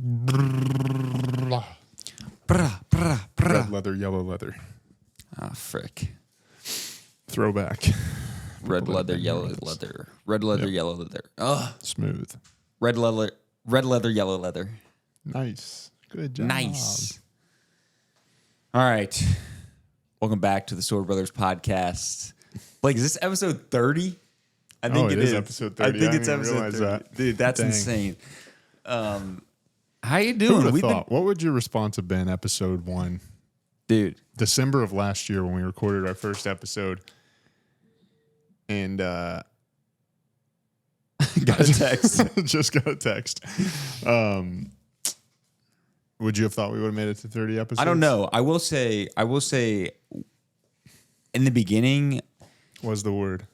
Red leather, yellow leather. Ah, frick. Throwback. Red leather, yellow leather. Red leather, yellow leather. Ugh. Smooth. Red leather, yellow leather. Nice. Good job. Nice. All right. Welcome back to the Sorta Brothers podcast. Blake, is this episode 30? I think it is episode 30. I think I it's didn't episode realize 30. that. Dude, that's Dang. insane. How you Who doing? would have thought? What would your response have been episode 1? Dude. December of last year when we recorded our first episode. And Got a text. just got a text. Would you have thought we would have made it to 30 episodes? I don't know. I will say in the beginning Was the word.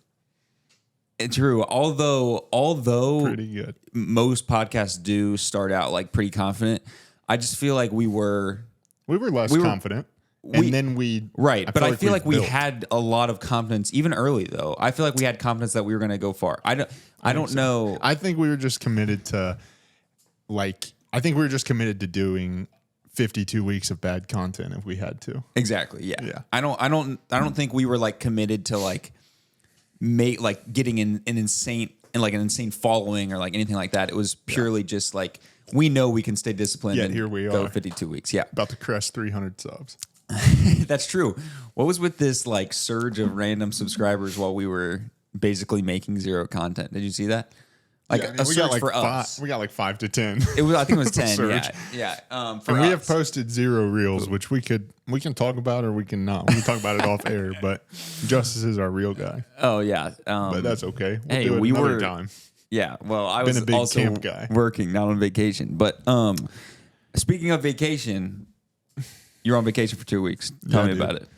it's true. Although Pretty good. most podcasts do start out like pretty confident, I just feel like we were less confident. And then we... Right, but I feel like we built. had a lot of confidence, even early though. I feel like we had confidence that we were going to go far. I don't know. I think we were just committed to, doing 52 weeks of bad content if we had to. Exactly. Yeah. Yeah. I don't think we were like committed to like getting an insane following or like anything like that. It was purely just like we know we can stay disciplined. Yeah, and here we go are. 52 weeks. Yeah. About to crest 300 subs. That's true. What was with this like surge of random subscribers while we were basically making zero content? Did you see that? Like Yeah, I mean, a we surge got like for 5, us. we got like 5 to 10. I think it was 10. Surge. Yeah. And For we have us. posted 0 reels, which we can talk about or we can not. We can talk about it off air, but Justice is our real guy. Oh yeah. But that's okay. We'll hey, do it we another were time. Yeah. Well, I Been was a big also camp guy. working, not on vacation. But speaking of vacation, you're on vacation for 2 weeks. Tell me dude. about it.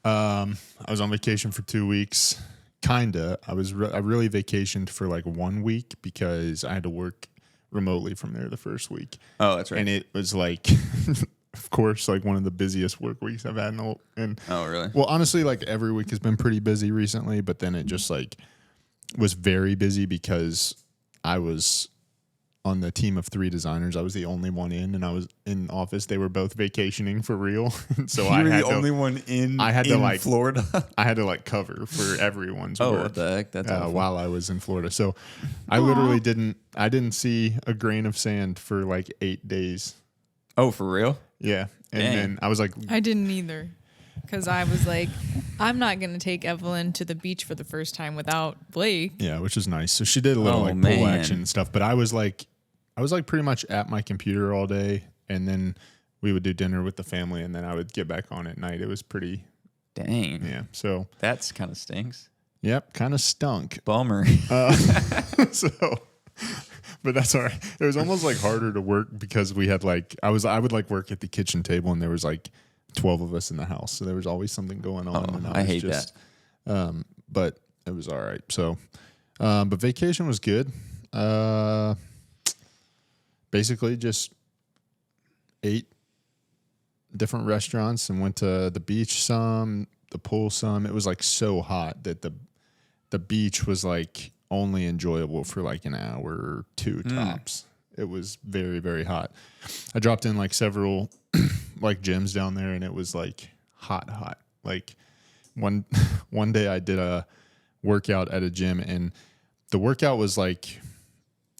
I was on vacation for 2 weeks. Kinda. I really vacationed for like 1 week because I had to work remotely from there the first week. Oh, that's right. And it was like, of course, like one of the busiest work weeks I've had in Oh, really? Well, honestly, like every week has been pretty busy recently, but then it just like was very busy because I was on the team of 3 designers. I was the only one in, and I was in office. They were both vacationing for real. So You I were had the only one in Florida. I had to like cover for everyone's Oh, work. what the heck? That's awful. while I was in Florida. So I literally didn't see a grain of sand for like 8 days. Oh, for real? Yeah. And Dang. then I was like, I didn't either. Because I was like, I'm not going to take Evelyn to the beach for the first time without Blake. yeah, which was nice. So she did a little Oh, like man. pull action and stuff, but I was like pretty much at my computer all day, and then we would do dinner with the family, and then I would get back on at night. It was pretty, Dang. yeah. So, That's kind of stinks. yep, kind of stunk. Bummer. So, but that's all right. It was almost like harder to work because we had like I would like work at the kitchen table, and there was like 12 of us in the house, so there was always something going on. And I hate that. But it was all right. So, but vacation was good. Basically, just ate different restaurants and went to the beach some, the pool some. It was like so hot that the beach was like only enjoyable for like an hour or 2 tops. It was very, very hot. I dropped in like several like gyms down there, and it was like hot. Like one day I did a workout at a gym, and the workout was like,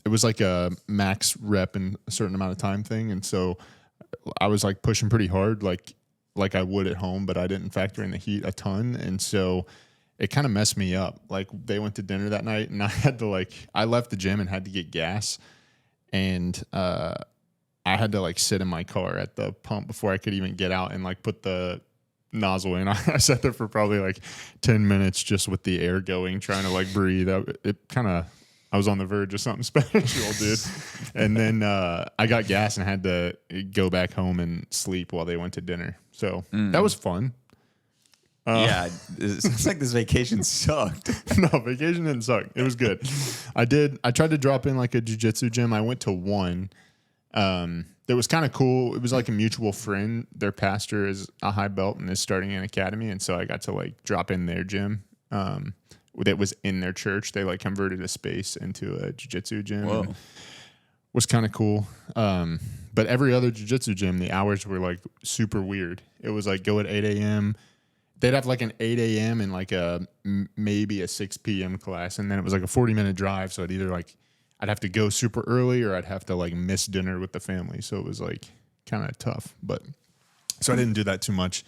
it was like a max rep in a certain amount of time thing. And so I was like pushing pretty hard, like I would at home, but I didn't factor in the heat a ton. And so it kind of messed me up. Like they went to dinner that night, and I had to I left the gym and had to get gas. And I had to like sit in my car at the pump before I could even get out and like put the nozzle in. I sat there for probably like 10 minutes just with the air going, trying to like breathe. I was on the verge of something special, dude. And then I got gas and had to go back home and sleep while they went to dinner. So that was fun. Yeah. It sounds like this vacation sucked. No, vacation didn't suck. It was good. I tried to drop in like a jiu-jitsu gym. I went to one. It was kind of cool. It was like a mutual friend. Their pastor is a high belt and is starting an academy. And so I got to like drop in their gym. That was in their church. They like converted a space into a jiu-jitsu gym. Whoa. was kind of cool. But every other jiu-jitsu gym, the hours were like super weird. It was like go at 8 a.m. They'd have like an 8 a.m. and like maybe a 6 p.m. class. And then it was like a 40-minute drive. So I'd have to go super early or I'd have to like miss dinner with the family. So it was like kind of tough. But so I didn't do that too much.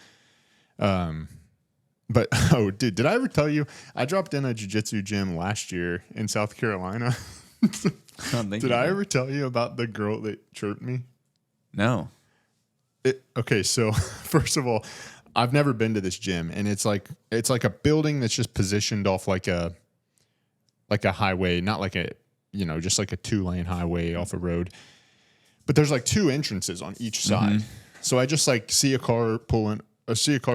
But, oh, dude, did I ever tell you I dropped in a jiu-jitsu gym last year in South Carolina? Did I ever tell you about the girl that chirped me? No. Okay, so first of all, I've never been to this gym, and it's like a building that's just positioned off like a highway, not like just like a 2-lane highway off a road. But there's like 2 entrances on each side. So I just like see a car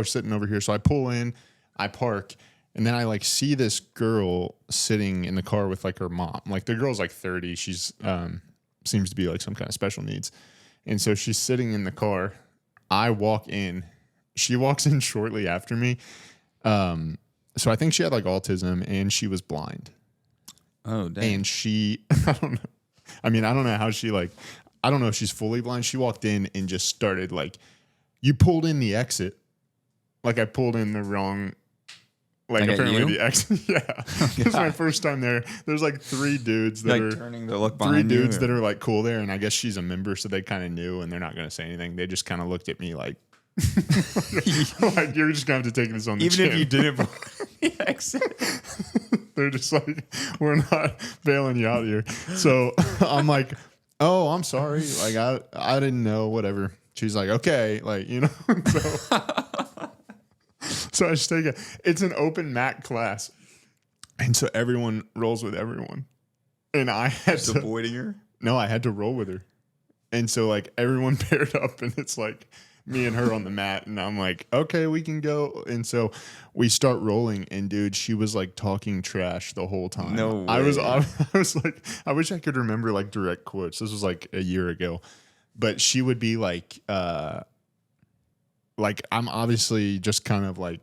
sitting over here. So I pull in, I park, and then I like see this girl sitting in the car with like her mom. Like the girl's like 30. She's seems to be like some kind of special needs. And so she's sitting in the car. I walk in. She walks in shortly after me. So I think she had like autism and she was blind. Oh, dang. And I don't know. I mean, I don't know how I don't know if she's fully blind. She walked in and just started like, you pulled in the exit. Like I pulled in the wrong, like apparently the exit. Yeah. This is my first time there. There's like 3 dudes that are turning to look behind 3 dudes you, that are like cool there. And I guess she's a member. So they kind of knew and they're not going to say anything. They just kind of looked at me like, like you're just going to have to take this on the even chin. if you didn't the exit. They're just like, we're not bailing you out here. So I'm like, oh, I'm sorry. Like I didn't know, whatever. She's like, okay. Like, so I just take it. It's an open mat class. And so everyone rolls with everyone. And I had just avoiding her? No, I had to roll with her. And so like everyone paired up and it's like me and her on the mat. And I'm like, okay, we can go. And so we start rolling. And dude, she was like talking trash the whole time. No way. I was like, I wish I could remember like direct quotes. This was like a year ago. But she would be like I'm obviously just kind of like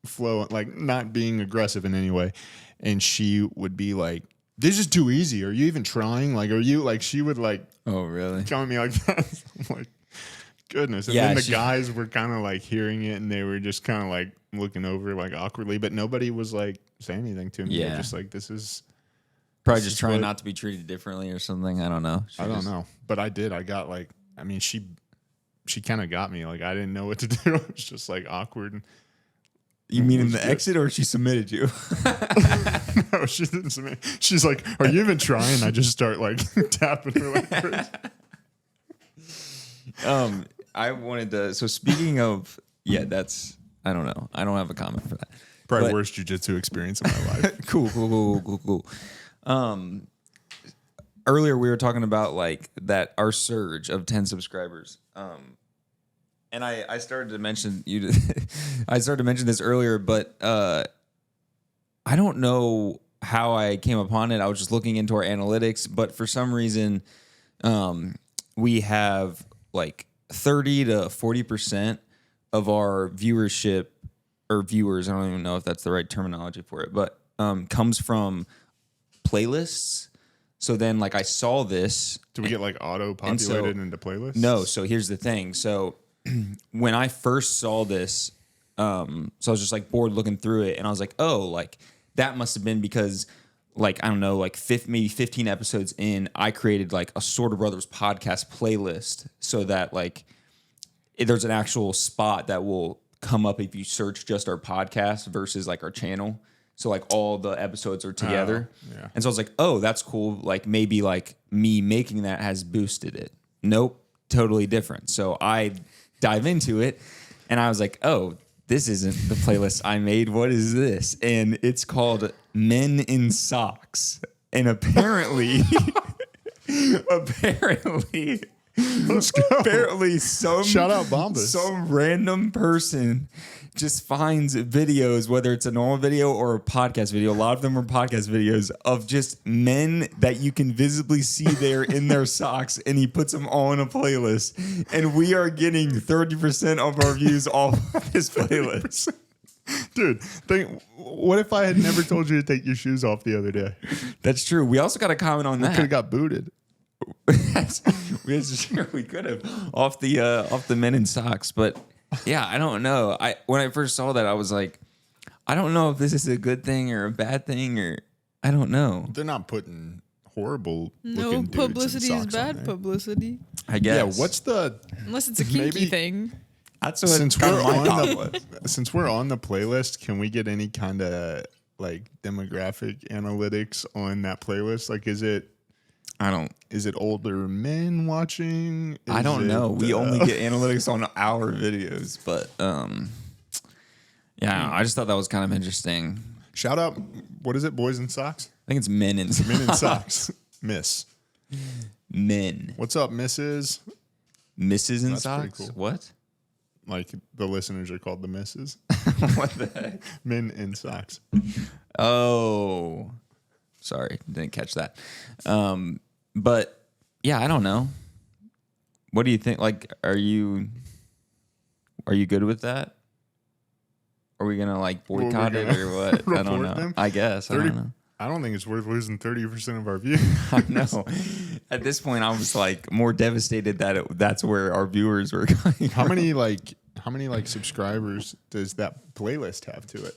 flowing, like not being aggressive in any way. And she would be like, this is too easy. Are you even trying? Like, are you like, she would like, oh, really? Telling me like that. I'm like, goodness. And then the guys were kind of like hearing it and they were just kind of like looking over like awkwardly, but nobody was like saying anything to me. Yeah. They're just like, this is probably just trying not to be treated differently or something. I don't know. I don't know. But I did. I got like, I mean, she kind of got me. Like, I didn't know what to do. It was just like awkward. You mean in the exit or she submitted you? No, she didn't submit. She's like, are you even trying? I just start like tapping her like crazy. I wanted to, so speaking of, I don't know. I don't have a comment for that. Probably worst jiu-jitsu experience in my life. Cool. Earlier we were talking about like that our surge of 10 subscribers. And I started to mention I started to mention this earlier, but I don't know how I came upon it. I was just looking into our analytics, but for some reason, we have like 30 to 40% of our viewership or viewers. I don't even know if that's the right terminology for it, but comes from playlists. So then, like, I saw this. Do we get like auto-populated into playlists? No. So here's the thing. So when I first saw this, so I was just like bored looking through it, and I was like, oh, like that must have been because, like, I don't know, like maybe 15 episodes in, I created like a Sorta Brothers podcast playlist so that like there's an actual spot that will come up if you search just our podcast versus like our channel. So like all the episodes are together. Yeah. And so I was like, oh, that's cool. Like maybe like me making that has boosted it. Nope. Totally different. So I dive into it and I was like, oh, this isn't the playlist I made. What is this? And it's called Men in Socks. And apparently, Let's go. apparently Shout out Bombas. some random person just finds videos, whether it's a normal video or a podcast video. A lot of them are podcast videos of just men that you can visibly see there in their socks, and he puts them all in a playlist. And we are getting 30% of our views off of this playlist. Dude, what if I had never told you to take your shoes off the other day? That's true. We also got a comment on We could that. have got booted. we could have off the men in socks, but yeah, I don't know. When I first saw that, I was like, I don't know if this is a good thing or a bad thing, or I don't know. They're not putting horrible No looking dudes in publicity is socks on bad there. publicity. I guess. Yeah, what's the Unless it's a kinky Maybe- thing. That's what since kind we're of my on thought the was. since we're on the playlist, can we get any kind of like demographic analytics on that playlist? Like, is it older men watching? I don't know. We uh, only get analytics on our videos, but yeah, I just thought that was kind of interesting. shout out. What is it? Boys in socks. I think it's men in Men in socks. Miss. men. What's up, Mrs.? Misses in That's pretty socks. cool. What? Like the listeners are called the misses. What the heck? Men in socks. Oh, sorry, didn't catch that. But yeah, I don't know. What do you think? Like, are you good with that? Are we gonna like Well, we're boycott it gonna or what? I don't report know. them? I guess I 30 don't know. I don't think it's worth losing 30% of our views. I know. At this point, I was like more devastated that that's where our viewers were going. How many subscribers does that playlist have to it?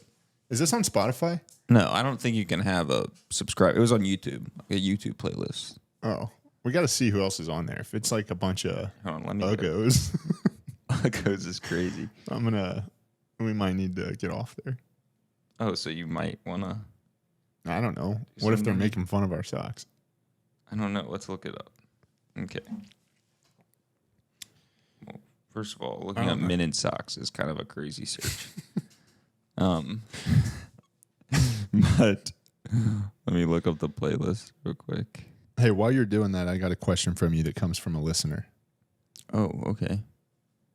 Is this on Spotify? No, I don't think you can have a subscribe. It was on YouTube, like a YouTube playlist. Oh, we got to see who else is on there. If it's like a bunch of Hold on, let me. uggos, Uggos is crazy. we might need to get off there. Oh, so you might wanna. I don't know. What if they're something. making fun of our socks? I don't know. Let's look it up. Okay. Well, first of all, looking up men in socks is kind of a crazy search. But let me look up the playlist real quick. Hey, while you're doing that, I got a question from you that comes from a listener. Oh, okay.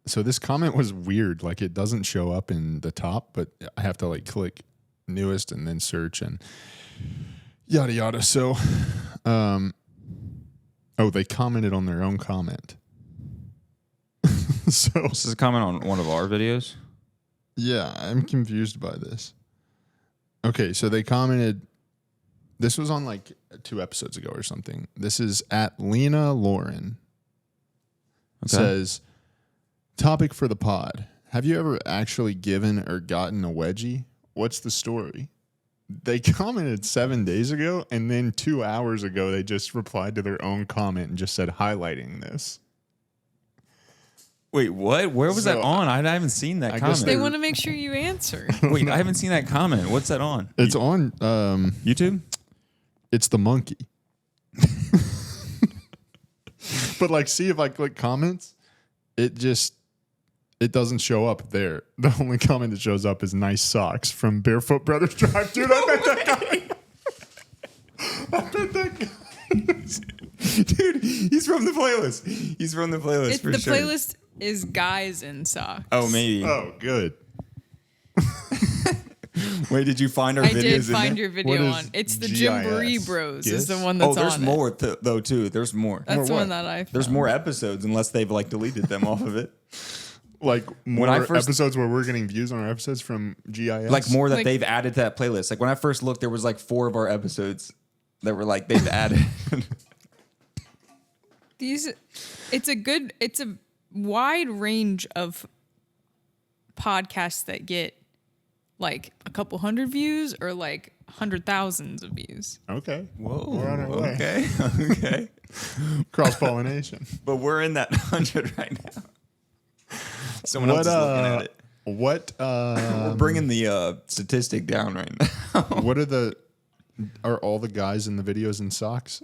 So this comment was weird. Like it doesn't show up in the top, but I have to like click newest and then search and yada yada. So, they commented on their own comment. So This is a comment on one of our videos. yeah, I'm confused by this. Okay, so they commented. This was on like 2 episodes ago or something. This is at Lena Lauren. Okay. Says, topic for the pod. Have you ever actually given or gotten a wedgie? What's the story? They commented 7 days ago, and then 2 hours ago, they just replied to their own comment and just said, highlighting this. Wait, what? Where was that So, on? I haven't seen that I guess comment. They want to make sure you answer. Wait, I haven't seen that comment. What's that on? It's on, YouTube? it's the monkey. But like, see if I click comments, it doesn't show up there. The only comment that shows up is nice socks from Barefoot Brothers Drive. Dude, I bet that guy. Dude, he's from the playlist. He's from the playlist for The sure. playlist is guys in socks. Oh, maybe. Oh, good. Wait, did you find our I videos did in find there? your video What is on. It's the GIS? Jamboree Bros is the Yes? one that's Oh, there's on it. more though too. There's more. That's the More one what? that I found. There's more episodes unless they've like deleted them off of it. Like more When I first- episodes where we're getting views on our episodes from GIS. Like more that Like- they've added to that playlist. Like when I first looked, there was like 4 of our episodes that were like they've added. It's a wide range of podcasts that get like a couple hundred views or like 100,000s of views. Okay. Whoa. We're on our way. Okay. Okay. Cross pollination. But we're in that 100 right now. Someone else is looking at it. What We're bringing the statistic down right now. what are all the guys in the videos in socks?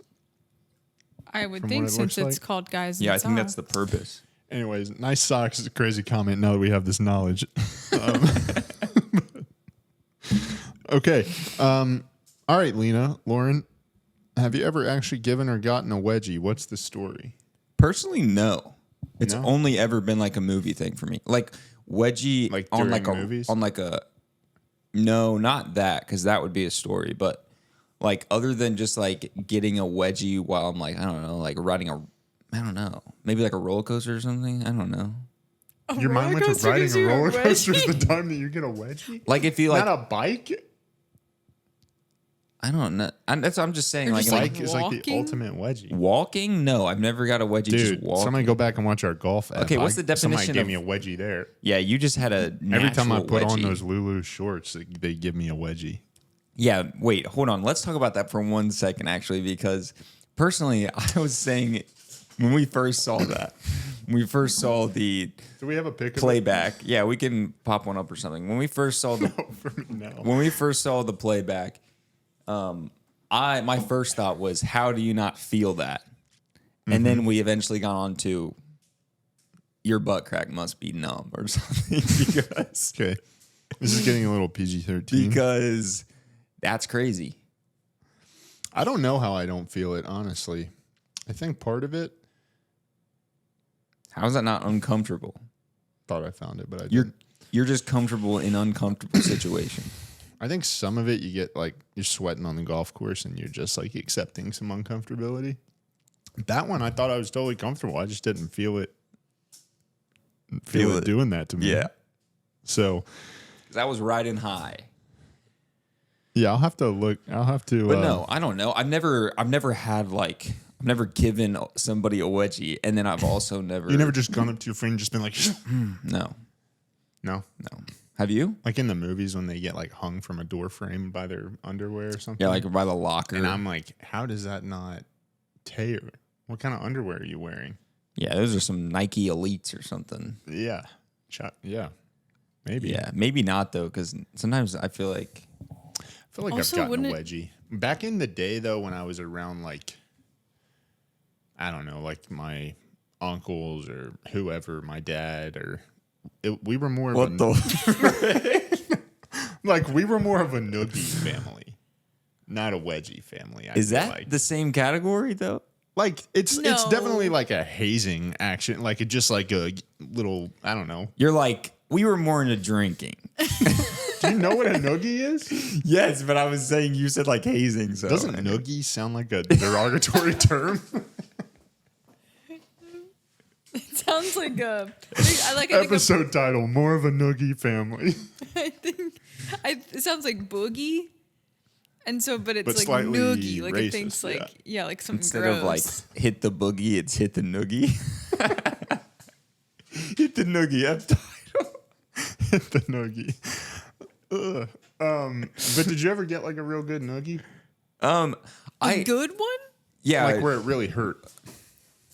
I would From think what it since looks it's like? called guys in Yeah, I socks. think that's the purpose. Anyways, nice socks is a crazy comment now that we have this knowledge. Okay. All right, Lena, Lauren, have you ever actually given or gotten a wedgie? What's the story? Personally, no. It's No? only ever been like a movie thing for me. Like wedgie Like on during like a movies? on like a no, not that because that would be a story. But like other than just like getting a wedgie while I'm like I don't know, like riding maybe like a roller coaster or something. I don't know. Your mind went to riding a roller coaster is the time that you get a wedgie? Like if you like Not a bike? I don't know. I'm just saying, Or like, just, like, Bike is like the walking? ultimate wedgie. walking. No, I've never got a wedgie. Just Dude, walking. somebody go back and watch our golf app. Okay, what's the Somebody definition gave of- me a wedgie there. Yeah, you just had a Every time I natural put on wedgie. those Lulu shorts, they give me a wedgie. Yeah, wait, hold on. Let's talk about that for 1 second, actually, because personally, I was saying when we first saw that, when we first saw the Do we have a pic of it? playback. Yeah, we can pop one up or something. When we first saw the For me, no. when we first saw the playback, my first thought was, how do you not feel that? And then we eventually got on to your butt crack must be numb or something because Okay. This is getting a little PG-13. because that's crazy. I don't know how I don't feel it, honestly. I think part of it, How is that not uncomfortable? thought I found it, but I You're didn't. you're just comfortable in uncomfortable situation. I think some of it you get like you're sweating on the golf course and you're just like accepting some uncomfortability. That one I thought I was totally comfortable. I just didn't feel it Feel it. doing that to me. So That was riding high. yeah, I'll have to look. I'll have to. But no, I don't know. I've never given somebody a wedgie, and then I've also never. you never just gone up to your friend and just been like, No. no. Have you? Like in the movies when they get like hung from a door frame by their underwear or something. Yeah, like by the locker. And I'm like, how does that not tear? What kind of underwear are you wearing? Yeah, those are some Nike Elites or something. Yeah. Yeah. Maybe. Yeah, maybe not though, because sometimes I feel like I feel like Also, I've gotten a wouldn't wedgie. Back in the day, though, when I was around, like, I don't know, like my uncles or whoever, my dad, or we were more of like we were more of a noogie family, not a wedgie family. is feel that like. the same category though? Like it's No. definitely like a hazing action, like it just like a little, I don't know. You're like, we were more into drinking. Do you know what a noogie is? Yes, but I was saying you said like hazing. So Doesn't noogie sound like a derogatory term? It sounds like I think Episode title: More of a noogie family. it sounds like boogie, and so but it's But like slightly noogie, like it racist, thinks like like something instead gross. of like hit the boogie, it's hit the noogie. Hit the noogie. That's title. Hit the noogie. Ugh. But did you ever get like a real good noogie? a good one. Yeah, Like where it really hurt?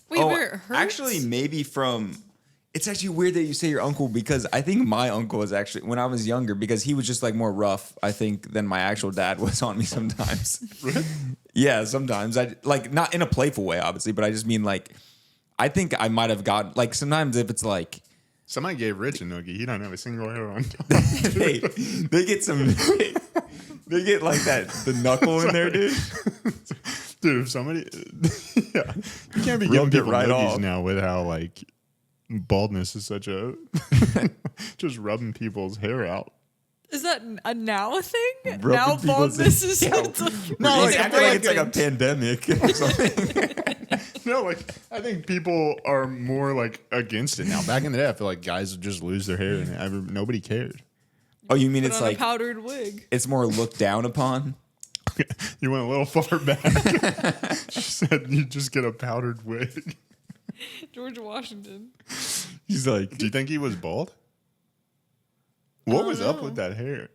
Wait, where it hurts? actually, maybe from. It's actually weird that you say your uncle because I think my uncle was actually when I was younger because he was just like more rough I think than my actual dad was on me sometimes. Really? Yeah, sometimes I like not in a playful way obviously, but I just mean like I think I might have got like sometimes if it's like Somebody gave Rich a noogie. He don't have a single hair on top. they get some they get like that the knuckle in there, dude. Dude, if somebody, yeah, you can't be Rubbed giving it people right noogies off. now with how like baldness is such a just rubbing people's hair out. Is that a now a thing? Rubbing Now people's- baldness is Yeah. it's like, No, It's like, acting like it's like a rampant. pandemic or something. No, like I think people are more like against it now. Back in the day, I feel like guys would just lose their hair and nobody cared. Oh, you mean Put it's on like a powdered wig. it's more looked down upon? You went a little far back. She said you just get a powdered wig. George Washington. He's like, Do you think he was bald? What was up with that hair?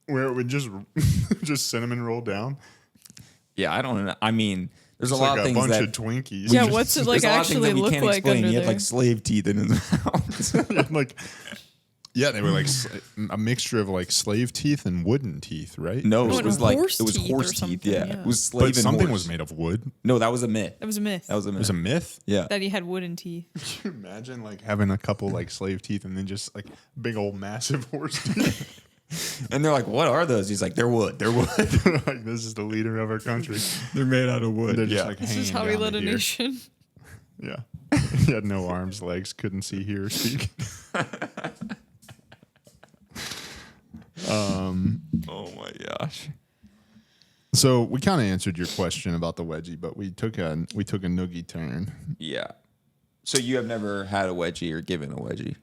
Where it would just cinnamon roll down? yeah, I don't know. I mean, there's a It's lot like of a things bunch that of Twinkies. Yeah, what's it like there's a lot of things actually that we look can't like explain. under He had there? like slave teeth in his mouth. like, yeah, they were like a mixture of like slave teeth and wooden teeth, right? No, No, it was like horse it was teeth or horse teeth. something, Yeah. yeah. It was slave But and something horse. was made of wood. No, that was a myth. That was a myth. That was a It myth. was a myth. Yeah. that he had wooden teeth. Can you imagine like having a couple like slave teeth and then just like big old massive horse teeth? And they're like, "What are those?" He's like, "They're wood. They're wood. Like this is the leader of our country. They're made out of wood." They're just yeah. like This hanging is how we down led to a here. nation. Yeah, he had no arms, legs, couldn't see, hear, or speak. Oh my gosh. So we kind of answered your question about the wedgie, but we took a noogie turn. Yeah. So you have never had a wedgie or given a wedgie?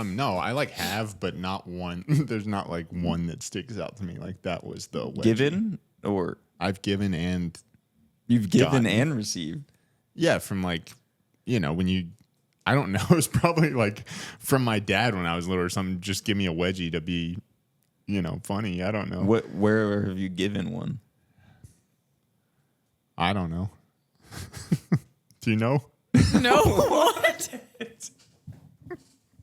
No, I like have, but not one. There's not like one that sticks out to me. Like that was the wedgie. Given or I've given and you've given gotten. and received. Yeah, from like, when you, I don't know, it was probably like from my dad when I was little or something. Just give me a wedgie to be, funny. I don't know. Where have you given one? I don't know. Do you know? No, what?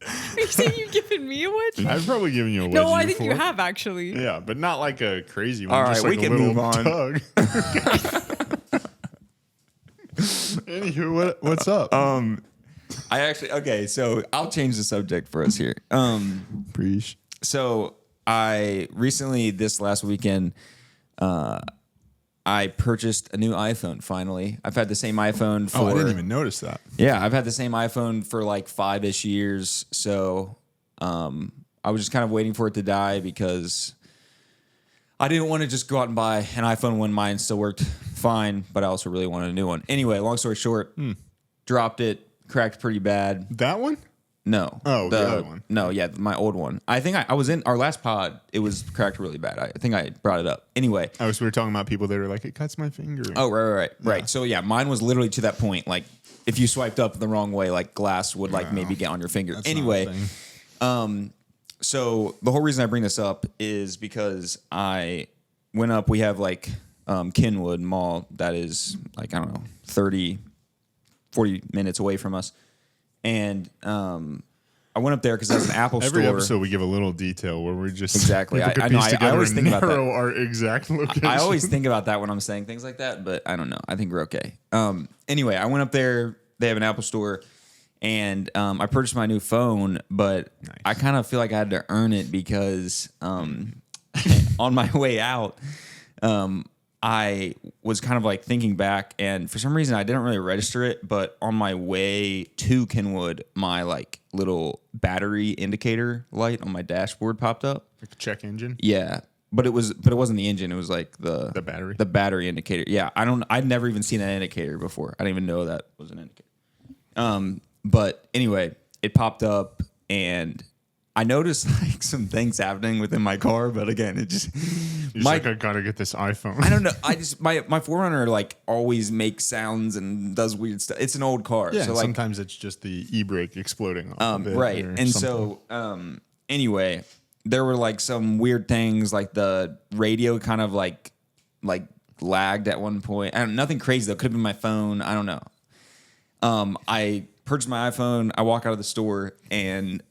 Are you saying you've given me a wedgie? I've probably given you a wedgie. No, I think before. you have actually. Yeah, but not like a crazy one. All just right, like we a can little move on. tug. Anywho, what's up? I actually okay, so I'll change the subject for us here. Preach. So I recently this last weekend I purchased a new iPhone finally. I've had the same iPhone for I didn't even notice that. Yeah, I've had the same iPhone for like 5-ish years. So I was just kind of waiting for it to die because I didn't want to just go out and buy an iPhone when mine still worked fine, but I also really wanted a new one. Anyway, long story short, dropped it, cracked pretty bad. That one? No. Oh, the other one. No, yeah, my old one. I think I was in our last pod. It was cracked really bad. I think I brought it up. Anyway. We were talking about people that are like, it cuts my finger. Oh, right. So yeah, mine was literally to that point. Like if you swiped up the wrong way, like glass would like maybe get on your finger. That's Anyway, not a thing. so the whole reason I bring this up is because I went up. We have like Kenwood Mall that is like, I don't know, 30, 40 minutes away from us. And I went up there because that's an Apple store. Every episode we give a little detail where we're just Exactly. people could I know. piece I together always and think about that. narrow our exact location. I always think about that when I'm saying things like that, but I don't know. I think we're okay. Anyway, I went up there. They have an Apple store, and I purchased my new phone, but Nice. I kind of feel like I had to earn it because on my way out, I was kind of like thinking back, and for some reason I didn't really register it, but on my way to Kenwood, my like little battery indicator light on my dashboard popped up. Like a check engine. Yeah. But it wasn't the engine, it was like the battery. The battery indicator. Yeah. I'd never even seen that indicator before. I didn't even know that was an indicator. But anyway, it popped up and I noticed like some things happening within my car, but again, it just I gotta get this iPhone. I don't know. I just my 4Runner like always makes sounds and does weird stuff. It's an old car, Yeah, so like sometimes it's just the e-brake exploding off of it right. or And something. so anyway, there were like some weird things, like the radio kind of like lagged at one point. Nothing crazy though. Could have been my phone. I don't know. I purchased my iPhone. I walk out of the store and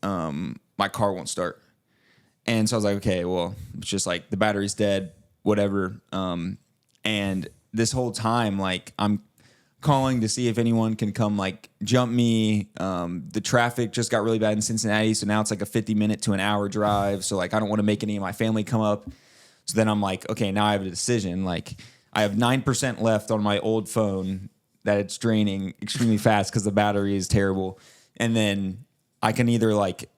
my car won't start. And so I was like, okay, well, it's just like the battery's dead, whatever. And this whole time, like I'm calling to see if anyone can come like jump me. The traffic just got really bad in Cincinnati. So now it's like a 50-minute to an hour drive. So like, I don't want to make any of my family come up. So then I'm like, okay, now I have a decision. Like I have 9% left on my old phone that it's draining extremely fast because the battery is terrible. And then I can either like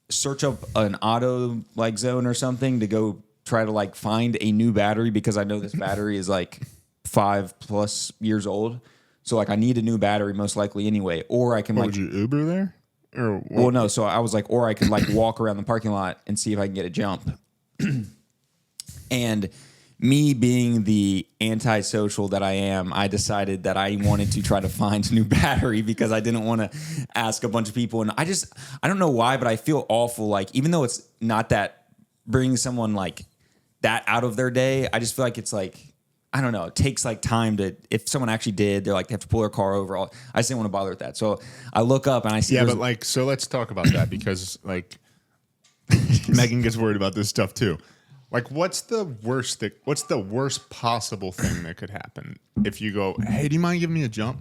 search up an auto like zone or something to go try to like find a new battery because I know this battery is like 5+ years old. So like I need a new battery most likely anyway. Or I can like would you Uber there? Or what? well, no. So I was like, or I could like walk around the parking lot and see if I can get a jump. And me being the antisocial that I am, I decided that I wanted to try to find a new battery because I didn't want to ask a bunch of people. And I don't know why, but I feel awful. Like, even though it's not that bringing someone like that out of their day, I just feel like it's like, I don't know, it takes like time to, if someone actually did, they're like, they have to pull their car over. I just didn't want to bother with that. So I look up and I see. Yeah, but like, so let's talk about that because like Megan gets worried about this stuff too. Like, what's the worst possible thing that could happen if you go, hey, do you mind giving me a jump?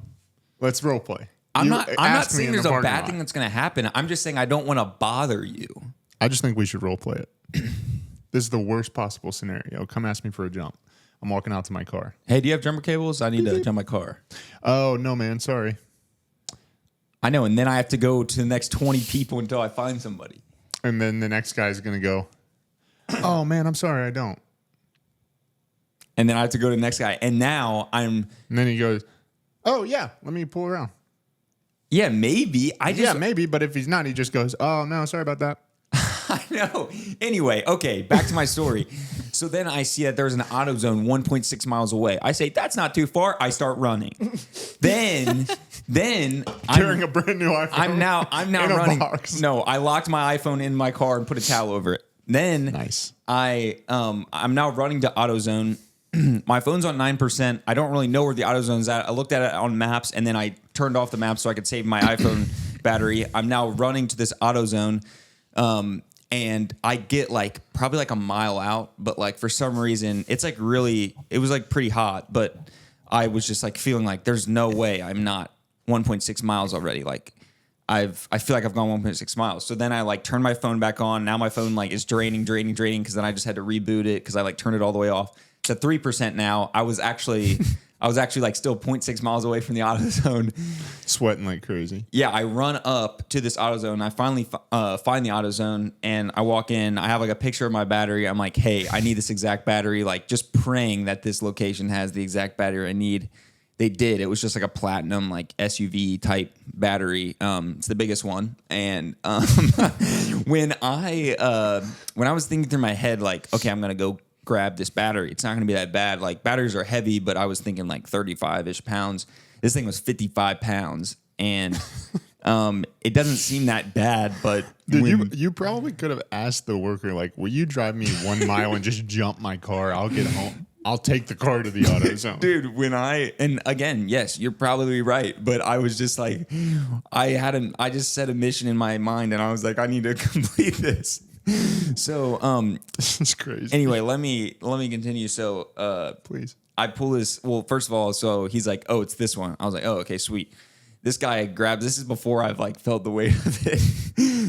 Let's role play. I'm not saying there's a bad thing that's going to happen. I'm just saying I don't want to bother you. I just think we should role play it. This is the worst possible scenario. Come ask me for a jump. I'm walking out to my car. Hey, do you have jumper cables? I need to jump my car. Oh, no, man. Sorry. I know. And then I have to go to the next 20 people until I find somebody. And then the next guy's going to go, oh, man, I'm sorry. I don't. And then I have to go to the next guy. And now And then he goes, oh, yeah, let me pull around. Yeah, maybe. maybe. But if he's not, he just goes, "Oh no, sorry about that." I know. Anyway, okay, back to my story. So then I see that there's an AutoZone 1.6 miles away. I say, that's not too far. I start running. then Carrying a brand new iPhone. I'm now in a running. box. No, I locked my iPhone in my car and put a towel over it. Then Nice. I'm now running to AutoZone. My phone's on 9%. I don't really know where the AutoZone's at. I looked at it on maps and then I turned off the map so I could save my iPhone battery. I'm now running to this AutoZone. And I get like probably like a mile out, but like for some reason it's like it was like pretty hot, but I was just like feeling like there's no way I'm not 1.6 miles already. Like I feel like I've gone 1.6 miles. So then I like turned my phone back on. Now my phone like is draining. Cause then I just had to reboot it. Cause I like turned it all the way off. It's at 3% now. I was actually like still 0.6 miles away from the AutoZone. Sweating like crazy. Yeah, I run up to this AutoZone. I finally find the AutoZone and I walk in. I have like a picture of my battery. I'm like, hey, I need this exact battery. Like just praying that this location has the exact battery I need. They did. It was just like a platinum like SUV type battery. It's the biggest one. And when I was thinking through my head like, okay, I'm gonna go grab this battery. It's not going to be that bad. Like batteries are heavy, but I was thinking like 35-ish pounds. This thing was 55 pounds and it doesn't seem that bad, but Dude, you probably could have asked the worker, like, will you drive me 1 mile and just jump my car? I'll get home. I'll take the car to the AutoZone. Dude, and again, yes, you're probably right, but I was just like, I just set a mission in my mind and I was like, I need to complete this. So, this is crazy. Anyway, let me continue. So, Please. I pull this. Well, first of all, so he's like, "Oh, it's this one." I was like, "Oh, okay, sweet." This guy grabs. This is before I've like felt the weight of it.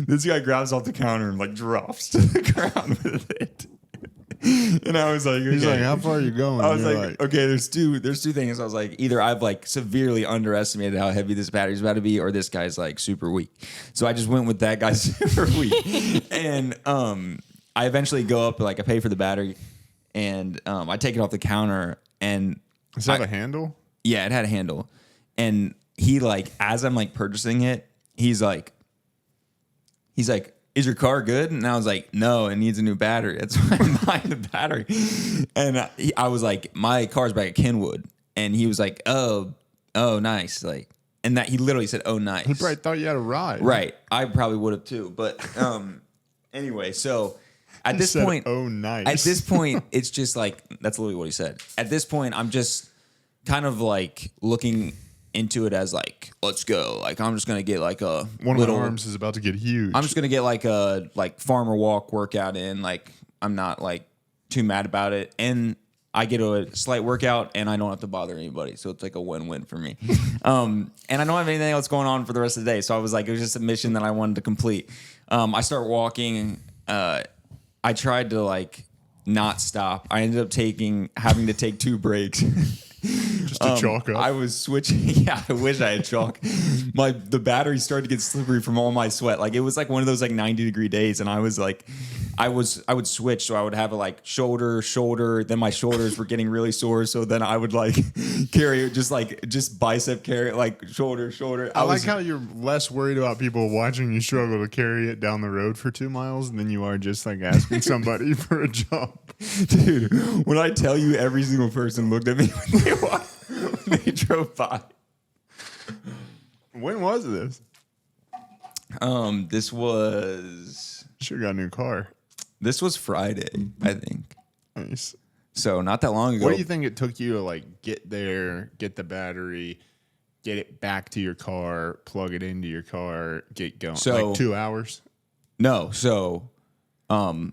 This guy grabs off the counter and like drops to the ground with it. And I was like, okay. He's like, how far are you going? I was like, okay, there's two things. I was like, either I've like severely underestimated how heavy this battery's about to be, or this guy's like super weak. So I just went with that guy's super weak. And I eventually go up, like I pay for the battery, and I take it off the counter. And does it have a handle? Yeah, it had a handle. And he like, as I'm like purchasing it, he's like, is your car good? And I was like, no, it needs a new battery. That's why I'm buying the battery. And I was like, my car's back at Kenwood. And he was like, oh, nice. Like, and that he literally said, oh, nice. He probably thought you had a ride. Right. I probably would have too. But anyway, so at this point, oh, nice. At this point, it's just like, that's literally what he said. At this point, I'm just kind of like looking into it as like, let's go. Like, I'm just going to get like a one of my arms is about to get huge. I'm just going to get like a farmer walk workout in. Like, I'm not like too mad about it. And I get a slight workout and I don't have to bother anybody. So it's like a win-win for me. And I don't have anything else going on for the rest of the day. So I was like, it was just a mission that I wanted to complete. I start walking. I tried to like not stop. I ended up having to take 2 breaks. Just to chalk up. I was switching. Yeah, I wish I had chalk. The battery started to get slippery from all my sweat. Like it was like one of those like 90-degree days, and I was like, I would switch. So I would have a like shoulder. Then my shoulders were getting really sore. So then I would like carry it, just bicep carry it, like shoulder. I like how you're less worried about people watching you struggle to carry it down the road for 2 miles than you are just like asking somebody for a jump. Dude, when I tell you every single person looked at me when they drove by. When was this? This was... Sure got a new car. This was Friday, I think. Nice. So not that long ago. What do you think it took you to like get there, get the battery, get it back to your car, plug it into your car, get going? So, like 2 hours? No. So when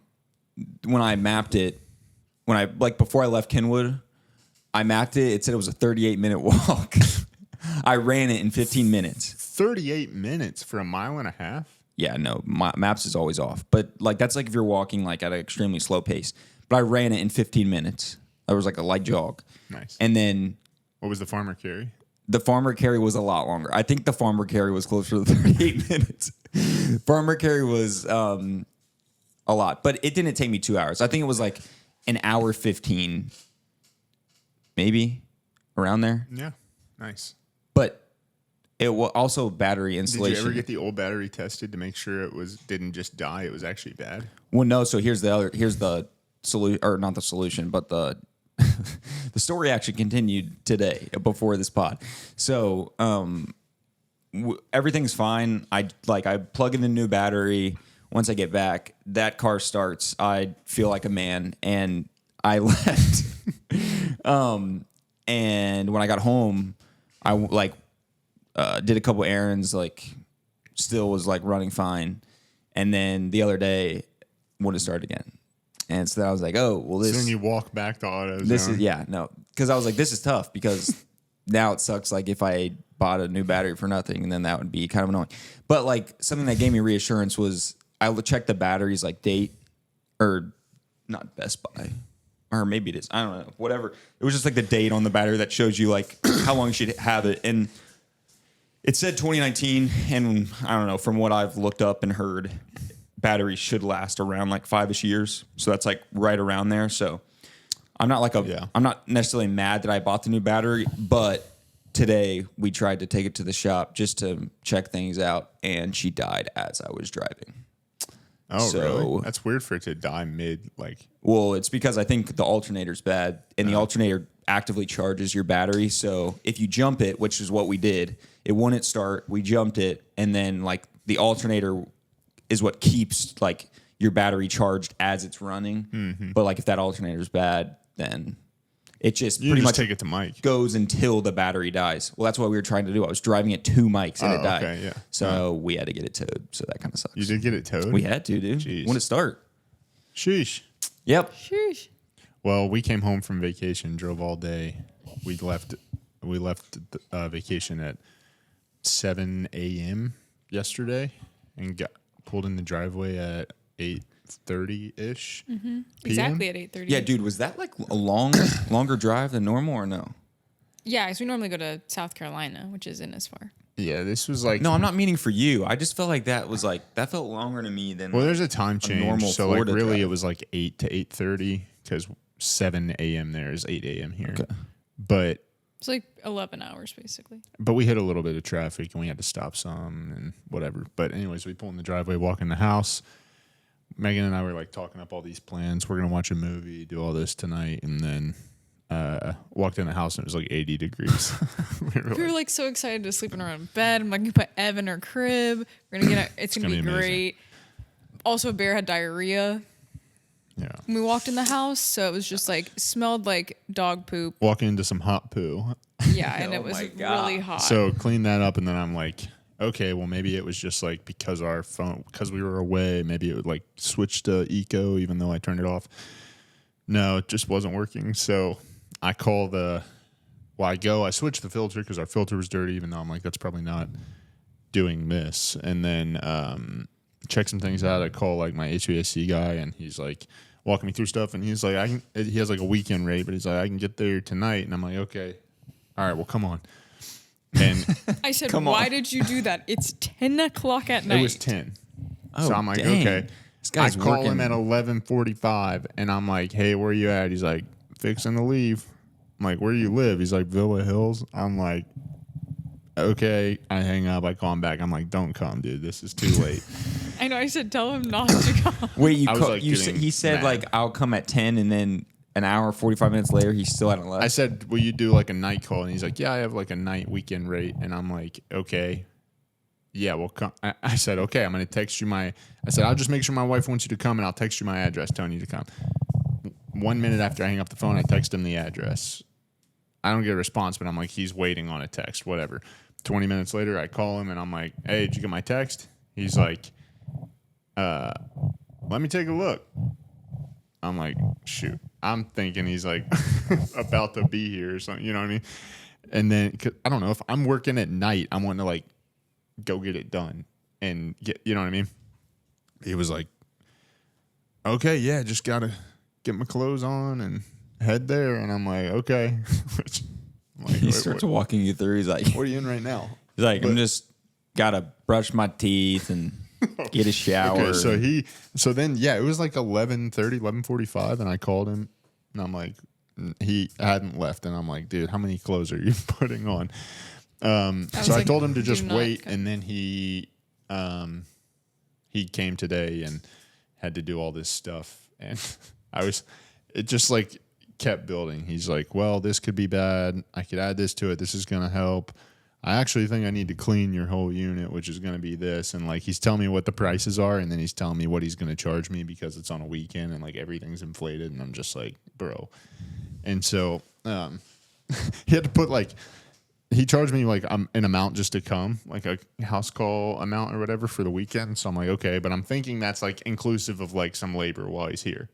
I mapped it, before I left Kenwood, I mapped it. It said it was a 38-minute walk. I ran it in 15 minutes. 38 minutes for a mile and a half? Yeah, no, maps is always off. But like that's like if you're walking like at an extremely slow pace. But I ran it in 15 minutes. That was like a light jog. Nice. And then what was the farmer carry? The farmer carry was a lot longer. I think the farmer carry was closer to 38 minutes. Farmer carry was a lot, but it didn't take me 2 hours. I think it was like an hour 15, maybe around there. Yeah, nice. But It will also battery Did installation. you ever get the old battery tested to make sure it didn't just die? It was actually bad. Well, no. So here's the solution, or not the solution, but the the story actually continued today before this pod. So everything's fine. I plug in the new battery. Once I get back, that car starts. I feel like a man, and I left. And when I got home, I did a couple errands. Still was running fine, and then the other day wouldn't start again. And so then I was like, oh, well, this. So then you walk back to AutoZone. This is because I was like, this is tough because now it sucks. If I bought a new battery for nothing, and then that would be kind of annoying. But something that gave me reassurance was I would check the batteries date, or not Best Buy, or maybe it is. I don't know. Whatever. It was just the date on the battery that shows you how long you should have it, and it said 2019. And I don't know. From what I've looked up and heard, batteries should last around 5-ish years. So that's right around there. So I'm not I'm not necessarily mad that I bought the new battery, but today we tried to take it to the shop just to check things out, and she died as I was driving. Oh, really? That's weird for it to die mid. Well, it's because I think the alternator's bad, and the alternator actively charges your battery. So if you jump it, which is what we did, it wouldn't start. We jumped it, and then the alternator is what keeps your battery charged as it's running. Mm-hmm. But if that alternator's bad, then it just you pretty just much take it to Mike. Goes until the battery dies. Well, that's what we were trying to do. I was driving it to Mike's and it died. Okay, yeah. So we had to get it towed. So that kind of sucks. You did get it towed? We had to, dude. Jeez. When did it start? Sheesh. Yep. Sheesh. Well, we came home from vacation, drove all day. We left vacation at 7 a.m. yesterger and pulled in the driveway at 8:30-ish. Mm-hmm. Exactly at 8:30. Yeah, dude, was that a longer drive than normal or no? Yeah, because we normally go to South Carolina, which isn't as far. Yeah, this was No, I'm not meaning for you. I just felt that was that felt longer to me than. Well, there's a time change. Normal so Florida really drive. it was 8 to 8:30 because 7 a.m. there is 8 a.m. here. Okay. But It's 11 hours basically. But we hit a little bit of traffic and we had to stop some and whatever. But anyways, we pull in the driveway, walk in the house. Megan and I were talking up all these plans. We're going to watch a movie, do all this tonight. And then walked in the house and it was 80 degrees. We were so excited to sleep in our own bed. I'm going to put Ev in her crib. We're going to get it's going to be great. Also, Bear had diarrhea. Yeah. When we walked in the house, so it was just smelled like dog poop. Walking into some hot poo. Yeah, and it was really hot. So clean that up, and then I'm okay, well maybe it was just because we were away, maybe it would switch to eco, even though I turned it off. No, it just wasn't working. So I call I switch the filter because our filter was dirty, even though I'm that's probably not doing this. And then check some things out. I call my HVAC guy, and he's walking me through stuff, and he's he has a weekend rate, but he's I can get there tonight. And I'm okay. All right, well, come on. And I said, why did you do that? It's 10 o'clock at night. It was 10. Oh, so I'm dang. Okay. This guy's I call working. him at 11:45, and I'm hey, where you at? He's fixing to leave. I'm where you live? He's Villa Hills. I'm okay. I hang up. I call him back. I'm don't come, dude. This is too late. I know. I said, tell him not to come. Wait, he said mad. I'll come at 10, and then an hour, 45 minutes later, he still hadn't left. I said, will you do a night call? And he's yeah, I have a night weekend rate. And I'm okay. Yeah, well, come. I said, okay, I'm going to text you I said, I'll just make sure my wife wants you to come, and I'll text you my address telling you to come. 1 minute after I hang up the phone, I text him the address. I don't get a response, but I'm he's waiting on a text, whatever. 20 minutes later, I call him, and I'm hey, did you get my text? He's let me take a look. I'm shoot. I'm thinking he's about to be here or something, you know what I mean? And then, I don't know, if I'm working at night, I'm wanting to go get it done and get, you know what I mean? He was okay, yeah, just got to get my clothes on and head there. And I'm okay. He starts walking you through. He's what are you in right now? He's I'm just got to brush my teeth and get a shower. Okay, so then, yeah, it was 11:30, 11:45, and I called him, and I'm he hadn't left, and I'm dude, how many clothes are you putting on? So I told him to "Do just not wait, come." and then he came today and had to do all this stuff, and it just like kept building. He's like, well, this could be bad. I could add this to it. This is going to help. I actually think I need to clean your whole unit, which is going to be this. And like, he's telling me what the prices are, and then he's telling me what he's going to charge me because it's on a weekend and like everything's inflated. And I'm just like, bro. And so, he had to put like, he charged me like an amount just to come, like a house call amount or whatever for the weekend. So I'm like, okay, but I'm thinking that's like inclusive of like some labor while he's here.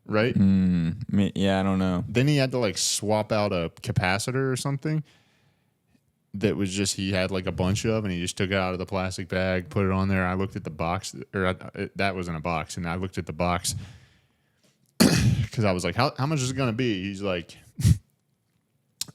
Right? Yeah, I don't know. Then he had to like swap out a capacitor or something that was just, he had like a bunch of, and he just took it out of the plastic bag, put it on there. I looked at the box, that was in a box, and I looked at the box because I was like, how much is it going to be? He's like,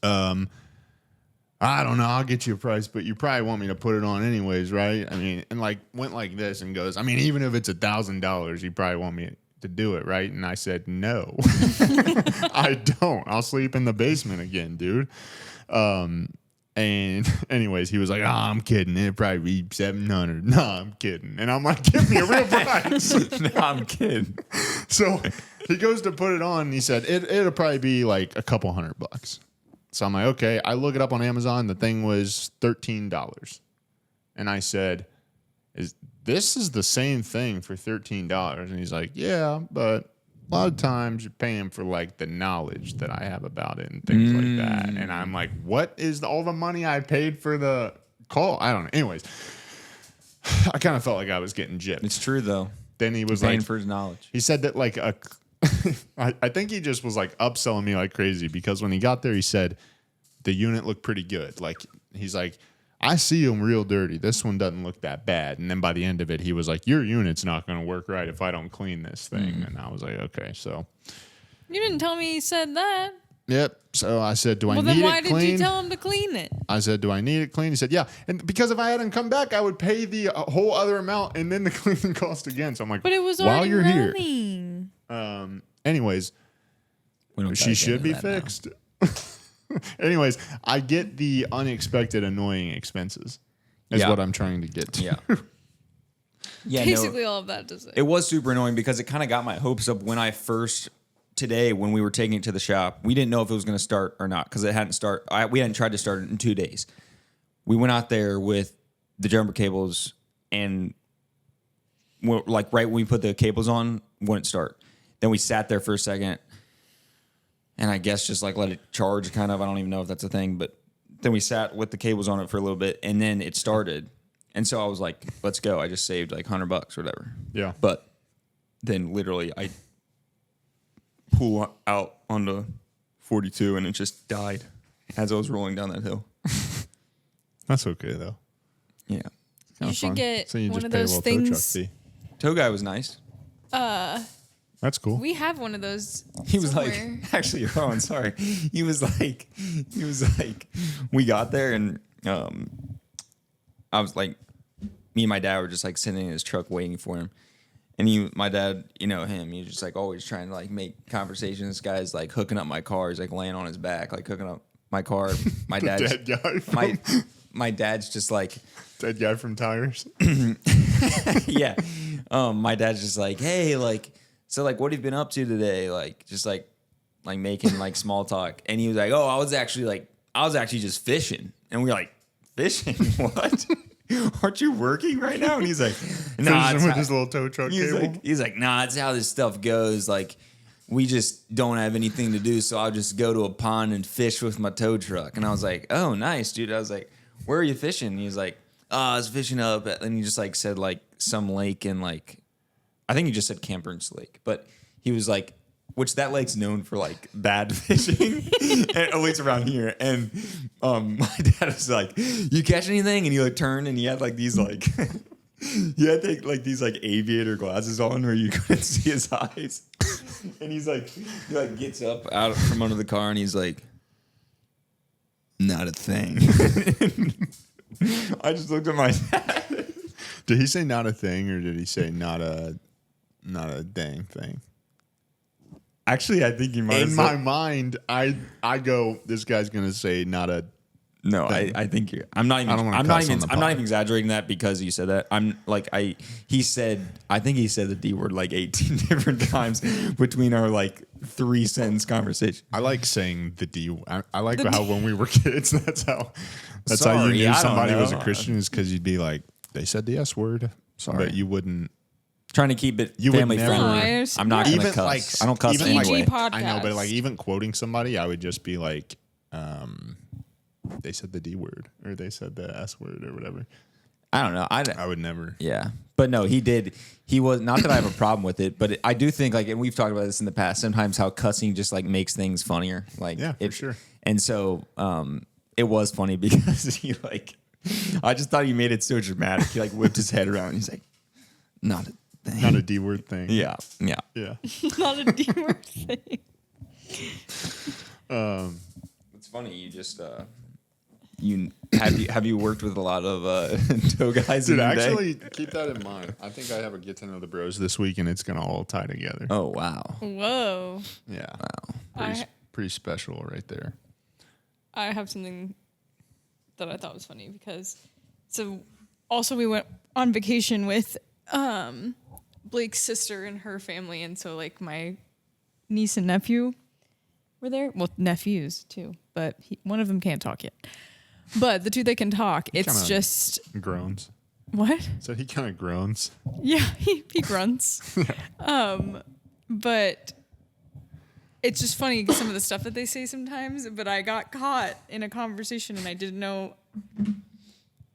I don't know. I'll get you a price, but you probably want me to put it on anyways, right? I mean, and like went like this and goes, I mean, even if it's $1,000, you probably want me to do it, right? And I said, no, I don't. I'll sleep in the basement again, dude. And anyways, he was like, I'm kidding. It'd probably be $700. No, I'm kidding. And I'm like, give me a real price. No, I'm kidding. So he goes to put it on, and he said, it'll probably be like a couple $100. So I'm like, okay. I look it up on Amazon. The thing was $13. And I said, this is the same thing for $13? And he's like, yeah, but a lot of times you're paying for like the knowledge that I have about it and things like that. And I'm like, what is all the money I paid for the call? I don't know. Anyways, I kind of felt like I was getting gypped. It's true though. Then he was Paying like, for his knowledge. he said that like I think he just was like upselling me like crazy, because when he got there, he said the unit looked pretty good. Like, he's like, I see them real dirty. This one doesn't look that bad. And then by the end of it, he was like, your unit's not going to work right if I don't clean this thing. And I was like, okay, so. You didn't tell me he said that. Yep. So I said, do I Well, need then why it did clean? you tell him to clean it? I said, do I need it clean? He said, yeah. And because if I hadn't come back, I would pay the whole other amount and then the cleaning cost again. So I'm like, But it was while already you're running. here. Anyways, We don't she gotta should get be into that now. fixed. Anyways, I get the unexpected annoying expenses is Yeah. what I'm trying to get to. Yeah. Yeah, Basically, all of that to say. it was super annoying because it kind of got my hopes up when today when we were taking it to the shop. We didn't know if it was going to start or not because it hadn't started. We hadn't tried to start it in 2 days. We went out there with the jumper cables, and like right when we put the cables on, wouldn't start. Then we sat there for a second, and I guess just like let it charge kind of. I don't even know if that's a thing, but then we sat with the cables on it for a little bit, and then it started. And so I was like, let's go. I just saved like $100 or whatever. Yeah. But then literally I pull out onto 42 and it just died as I was rolling down that hill. That's okay, though. Yeah. Kinda should fun. get so you one just of pay a those little tow truck things- fee. Tow guy was nice. That's cool. We have one of those. He was somewhere. like, actually, Rowan, sorry. He was like, we got there and I was like, me and my dad were just like sitting in his truck waiting for him. And my dad, you know him, he's just like always trying to like make conversation. This guy's like hooking up my car. He's like laying on his back, like hooking up my car. My dad's dead guy from, my dad's just like, dead guy from Tires. yeah. My dad's just like, hey, like, so like, what have you been up to today? Like, just like making like small talk. And he was like, oh, I was actually just fishing. And we were like, fishing? What? Aren't you working right now? And he's like, nah, Fishing with his little tow truck cable. he's like, nah, it's how this stuff goes. Like, we just don't have anything to do, so I'll just go to a pond and fish with my tow truck. And I was like, oh, nice, dude. I was like, where are you fishing? And he's like, oh, I was fishing up at, and he just like said like some lake in like, I think he just said Camper's Lake, but he was like, which that lake's known for like bad fishing, at least around here. And my dad was like, "You catch anything?" And he like turned and he had like these like he had like these like aviator glasses on where you couldn't see his eyes. And he like gets up out from under the car and he's like, "Not a thing." I just looked at my dad. Did he say not a thing, or did he say not a dang thing? Actually, I think he might. In my mind, I go, this guy's gonna say not a No, I think you're. I'm not even. I don't wanna I'm not cuss on even. the I'm not pod. even exaggerating that because you said that. He said. I think he said the D word like 18 different times between our like 3-sentence conversation. I like saying the D. I like how when we were kids, that's how you Sorry, knew I don't somebody was a know. Christian, is because you'd be like, they said the S word. Sorry. But you wouldn't. Trying to keep it You would family never- friendly. No, I understand. I'm not gonna Even cuss. like I don't cuss even anyway. PG podcast. I know, but like even quoting somebody, I would just be like, they said the D word or they said the S word or whatever. I don't know. I would never. Yeah, but no, he did. He was not that I have a problem with it, but I do think like, and we've talked about this in the past. Sometimes how cussing just like makes things funnier. Like, Yeah, for sure. And so, it was funny because he like, I just thought he made it so dramatic. He like whipped his head around. And he's like, not a thing. Not a D word thing. Yeah, yeah. Yeah. Not a D word thing. It's funny. You just have you worked with a lot of toe guys Dude, in your day? actually, keep that in mind. I think I have a get to know the bros this week, and it's gonna all tie together. Oh wow. Whoa. Yeah, I pretty special right there. have something that I thought was funny because also we went on vacation with Blake's sister and her family, and so like my niece and nephew were there. Well, nephews too, but one of them can't talk yet. But the two that can talk, it's kinda- just Groans. what? So he kind of groans. Yeah, he grunts. But it's just funny some of the stuff that they say sometimes. But I got caught in a conversation and I didn't know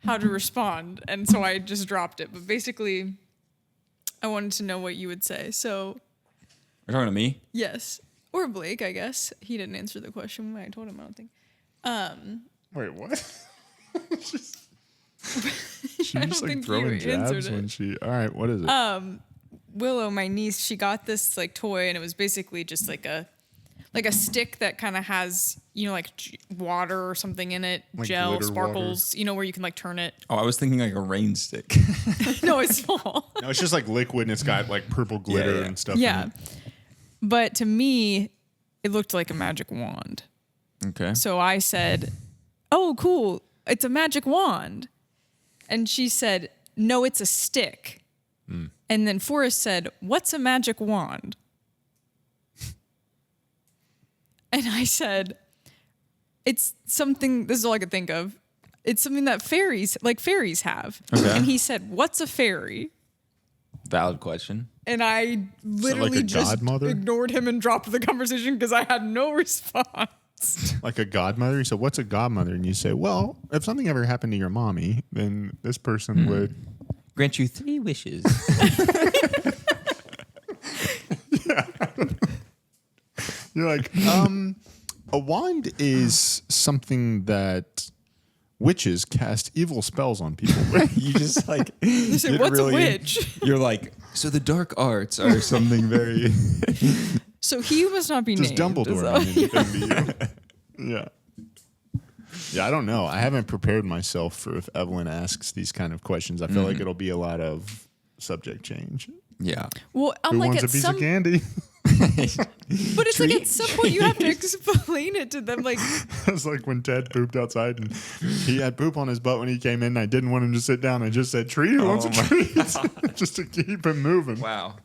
how to respond, and so I just dropped it. But basically, I wanted to know what you would say. So You're talking to me? yes, or Blake, I guess he didn't answer the question when I told him. I don't think. Wait, what? She I just don't like think throwing you answered jabs it. when she. All right, what is it? Willow, my niece, she got this like toy, and it was basically just like a stick that kind of has, you know, like water or something in it, Like gel, glitter sparkles, you know, where you can like turn it. Oh, I was thinking like a rain stick. No, it's small. No, it's just like liquid, and it's got like purple glitter yeah. and stuff. Yeah. In it. But to me, it looked like a magic wand. Okay. So I said, "Oh, cool. It's a magic wand." And she said, "No, it's a stick." And then Forrest said, "What's a magic wand?" And I said, "It's something," this is all I could think of. "It's something that fairies have." Okay. And he said, "What's a fairy?" Valid question. And I literally a just godmother? ignored him and dropped the conversation because I had no response. Like a godmother. So what's a godmother? And you say, well, if something ever happened to your mommy, then this person would. Grant you 3 wishes. You're like, a wand is something that witches cast evil spells on people with. You just like They said, "What's a witch?" You're like, so the dark arts are something very. So he must not be Does named. Dumbledore mean anything to you? Yeah. Yeah, I don't know. I haven't prepared myself for if Evelyn asks these kind of questions. I feel like it'll be a lot of subject change. Yeah. Well, I'm Who like wants a at piece some, of candy? but it's like at some point you have to explain it to them. Like, It's like when Ted pooped outside and he had poop on his butt when he came in. And I didn't want him to sit down. I just said, treat, who wants a treat? Just to keep him moving. Wow.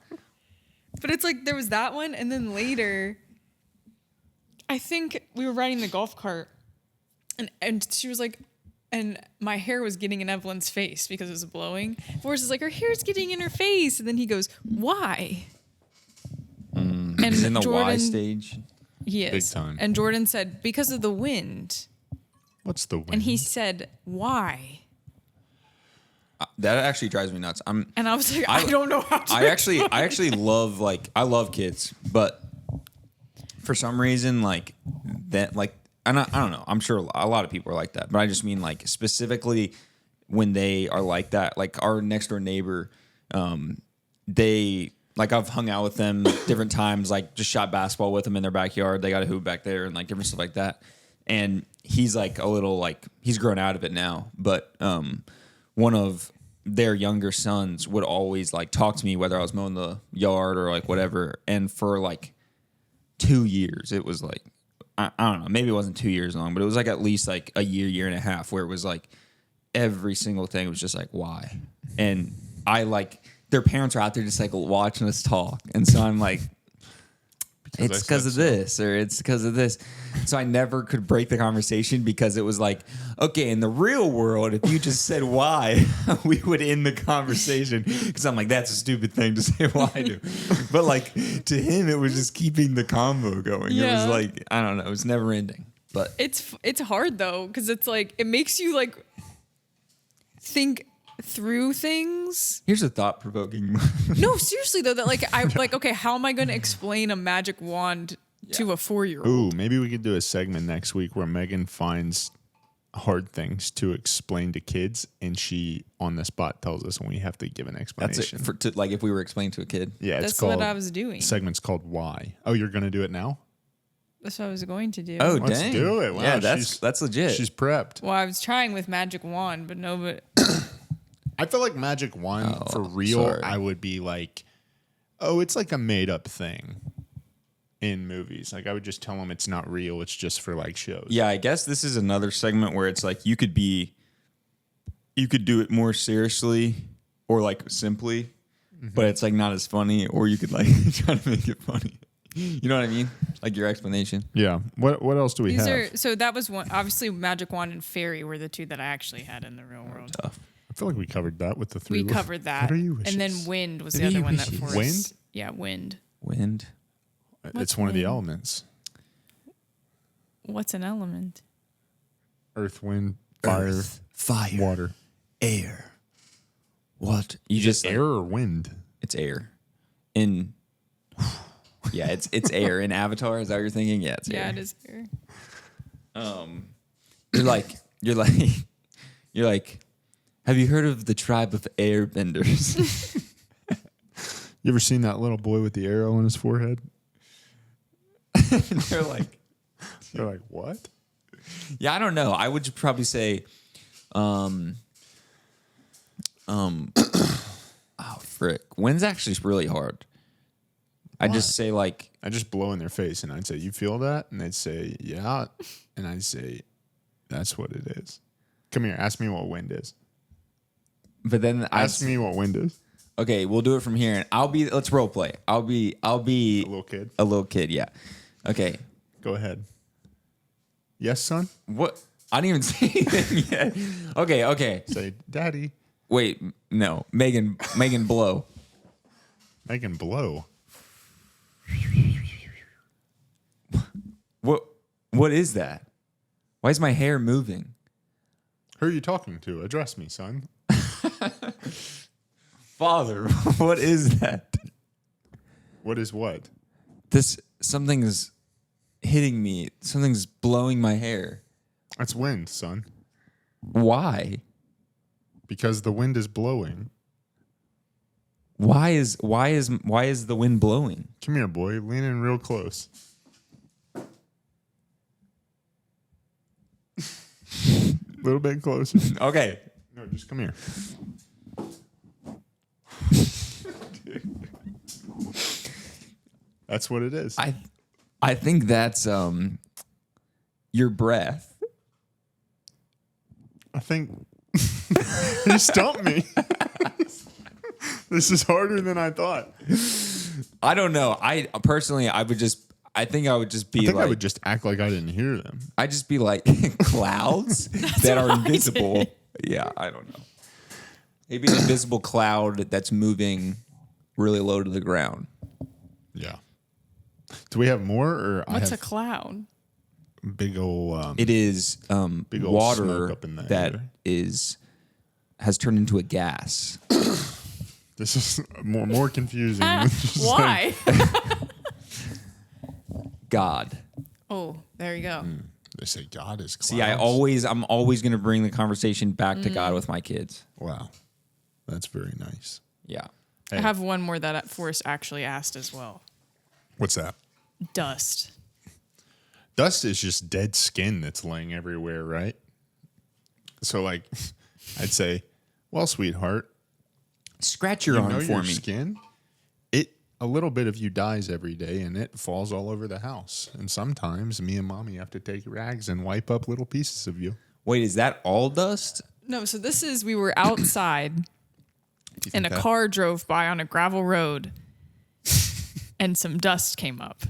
but it's like there was that one, and then later, I think we were riding the golf cart, and she was like, and my hair was getting in Evelyn's face because it was blowing. Forrest is like, her hair's getting in her face, and then he goes, "Why?" And He's in the Y Jordan, stage. he is. Big time. And Jordan said, "Because of the wind," What's the win? and he said, "Why?" That actually drives me nuts. And I was like, I don't know how to. I actually love I love kids, but for some reason like that like and I don't know. I'm sure a lot of people are like that, but I just mean like specifically when they are like that. Like our next door neighbor, they like I've hung out with them different times. Like just shot basketball with them in their backyard. They got a hoop back there and like different stuff like that. And he's like a little like he's grown out of it now, but one of their younger sons would always like talk to me whether I was mowing the yard or like whatever. And for like 2 years, it was like I don't know, maybe it wasn't 2 years long, but it was like at least like a year and a half where it was like every single thing was just like, why? And I like, their parents are out there just like watching us talk. And so I'm like, it's because of this, or it's because of this. So I never could break the conversation because it was like, okay, in the real world, if you just said why, we would end the conversation. Because I'm like, that's a stupid thing to say why to. But like to him, it was just keeping the convo going. It was like, I don't know, it was never ending. But it's hard though, because it's like it makes you like think through things. Here's a thought-provoking. No, seriously though, that like I like, okay, how am I going to explain a magic wand to a 4-year-old? Ooh, maybe we could do a segment next week where Megan finds hard things to explain to kids, and she on the spot tells us, and we have to give an explanation. That's it. Like if we were explaining to a kid. Yeah, That's what I was doing. Segment's called Why. Oh, you're going to do it now? That's what I was going to do. Oh, Let's dang. do it. Wow, yeah, that's legit. She's prepped. Well, I was trying with magic wand, but no, but I feel like magic wand for real. sorry. I would be like, oh, it's like a made up thing in movies. Like I would just tell them it's not real. It's just for like shows. Yeah, I guess this is another segment where it's like you could do it more seriously or like simply, but it's like not as funny. Or you could like try to make it funny. You know what I mean? Like your explanation. Yeah. What else do we these have? are so that was one. Obviously, magic wand and fairy were the two that I actually had in the real world. Tough. I feel like we covered that with the three. We covered that. What are you and then wishes? wind was What the are other you one that wishes? forced. Wind? Yeah, wind. Wind. It's one of the wind? elements. What's an element? Earth, wind, fire, Earth, fire, water. air. What? You just Air or wind? It's air. In yeah, it's air in Avatar. Is that what you're thinking? Yeah, it's Yeah, air. it is air. You're like. Have you heard of the tribe of airbenders? You ever seen that little boy with the arrow on his forehead? They're like, what? yeah, I don't know. I would probably say, oh frick. Wind's actually really hard. I just say like, I just blow in their face and I'd say, you feel that? And they'd say, yeah. And I'd say, that's what it is. Come here. Ask me what wind is. but then Ask me what wind is. Okay, we'll do it from here, and let's role play. I'll be A little kid. a little kid. Yeah. Okay. Go ahead. Yes, son? What? I didn't even say anything yet. Okay. Say, Daddy. Wait, no. Megan, blow. Megan, blow. What is that? Why is my hair moving? Who are you talking to? Address me, son. Father, what is that? What is what? Something's hitting me. Something's blowing my hair. That's wind, son. Why? Because the wind is blowing. Why is the wind blowing? Come here, boy. Lean in real close. A little bit closer. Okay. No, just come here. That's what it is. I think that's your breath. I think you stumped me. This is harder than I thought. I don't know. I personally, I would just be I like, would just act like I didn't hear them. I'd just be like clouds that are invisible. Yeah, I don't know. Maybe an invisible cloud that's moving really low to the ground. Yeah. Do we have more, or What's I a cloud? have big old? It is Big old water smoke up in the that air. has turned into a gas. This is more confusing. Just like- Why? God. Oh, there you go. they say God is clouds. See, I'm always going to bring the conversation back to God with my kids. Wow, that's very nice. Yeah. I have one more that Forrest actually asked as well. What's that? Dust. Dust is just dead skin that's laying everywhere, right? So, like, I'd say, well, sweetheart, Scratch your you arm know for your me. skin? a little bit of you dies every day, and it falls all over the house. And sometimes me and mommy have to take rags and wipe up little pieces of you. Wait, is that all dust? No, so we were outside and a car drove by on a gravel road and some dust came up.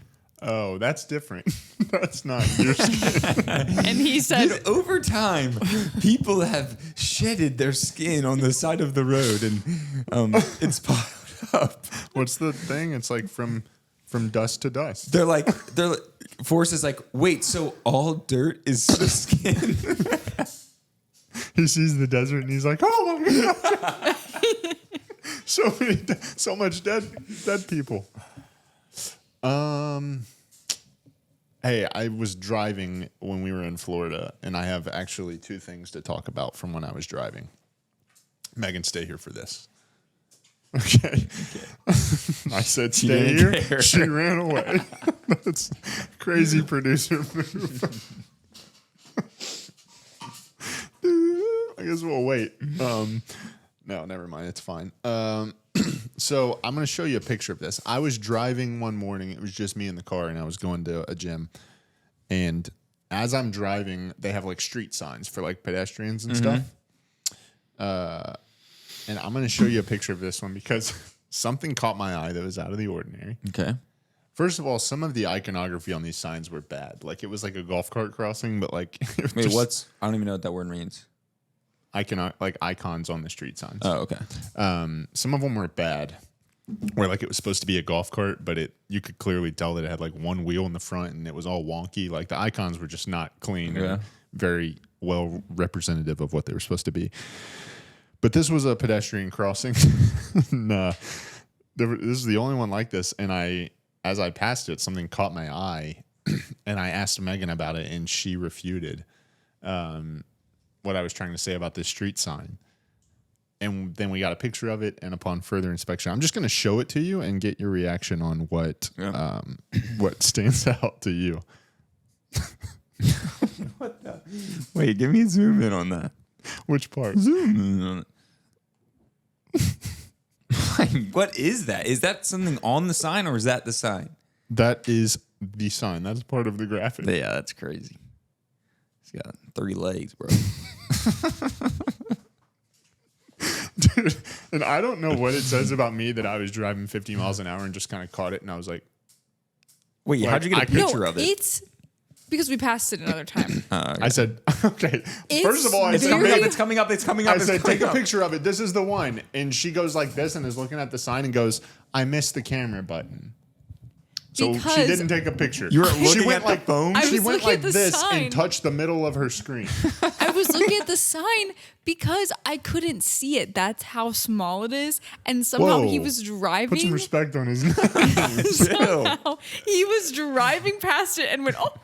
Oh, that's different. That's not your skin. And he said, Over time, people have shedded their skin on the side of the road, and it's piled up. What's the thing? It's like from dust to dust. They're like, Forrest is like, wait, so all dirt is the skin? He sees the desert and he's like, oh my God. so much dead people. Hey, I was driving when we were in Florida, and I have actually 2 things to talk about from when I was driving. Megan, stay here for this. Okay. I said stay here. Care. She ran away. That's crazy producer move. I guess we'll wait. No, never mind. It's fine. So I'm going to show you a picture of this. I was driving one morning. It was just me in the car, and I was going to a gym. And as I'm driving, they have like street signs for like pedestrians and stuff. And I'm going to show you a picture of this one because something caught my eye that was out of the ordinary. Okay. First of all, some of the iconography on these signs were bad. Like it was like a golf cart crossing, but like wait, I don't even know what that word means. Icons on the street signs. Oh, okay. Some of them were bad, where like it was supposed to be a golf cart, but you could clearly tell that it had like one wheel in the front and it was all wonky. Like the icons were just not clean or very well representative of what they were supposed to be. But this was a pedestrian crossing. This is the only one like this, and as I passed it, something caught my eye, and I asked Megan about it, and she refuted what I was trying to say about this street sign. And then we got a picture of it, and upon further inspection, I'm just going to show it to you and get your reaction on what stands out to you. What the? Wait, give me a zoom in on that. Which part? Zoom in on it. What is that? Is that something on the sign, or is that the sign? That is the sign. That's part of the graphic. Yeah, that's crazy. It's got 3 legs, bro. Dude, and I don't know what it says about me that I was driving 50 miles an hour and just kind of caught it, and I was like, wait, how'd you get a picture of it? It's because we passed it another time. Okay. I said, okay. First of all, it's coming up. I said, take a picture of it. This is the one. And she goes like this and is looking at the sign and goes, I missed the camera button. So because she didn't take a picture. You were looking she went at like the phone? She went like the this sign. and touched the middle of her screen. I was looking at the sign because I couldn't see it. That's how small it is. And somehow he was driving. Put some respect on his name. Somehow he was driving past it and went, oh,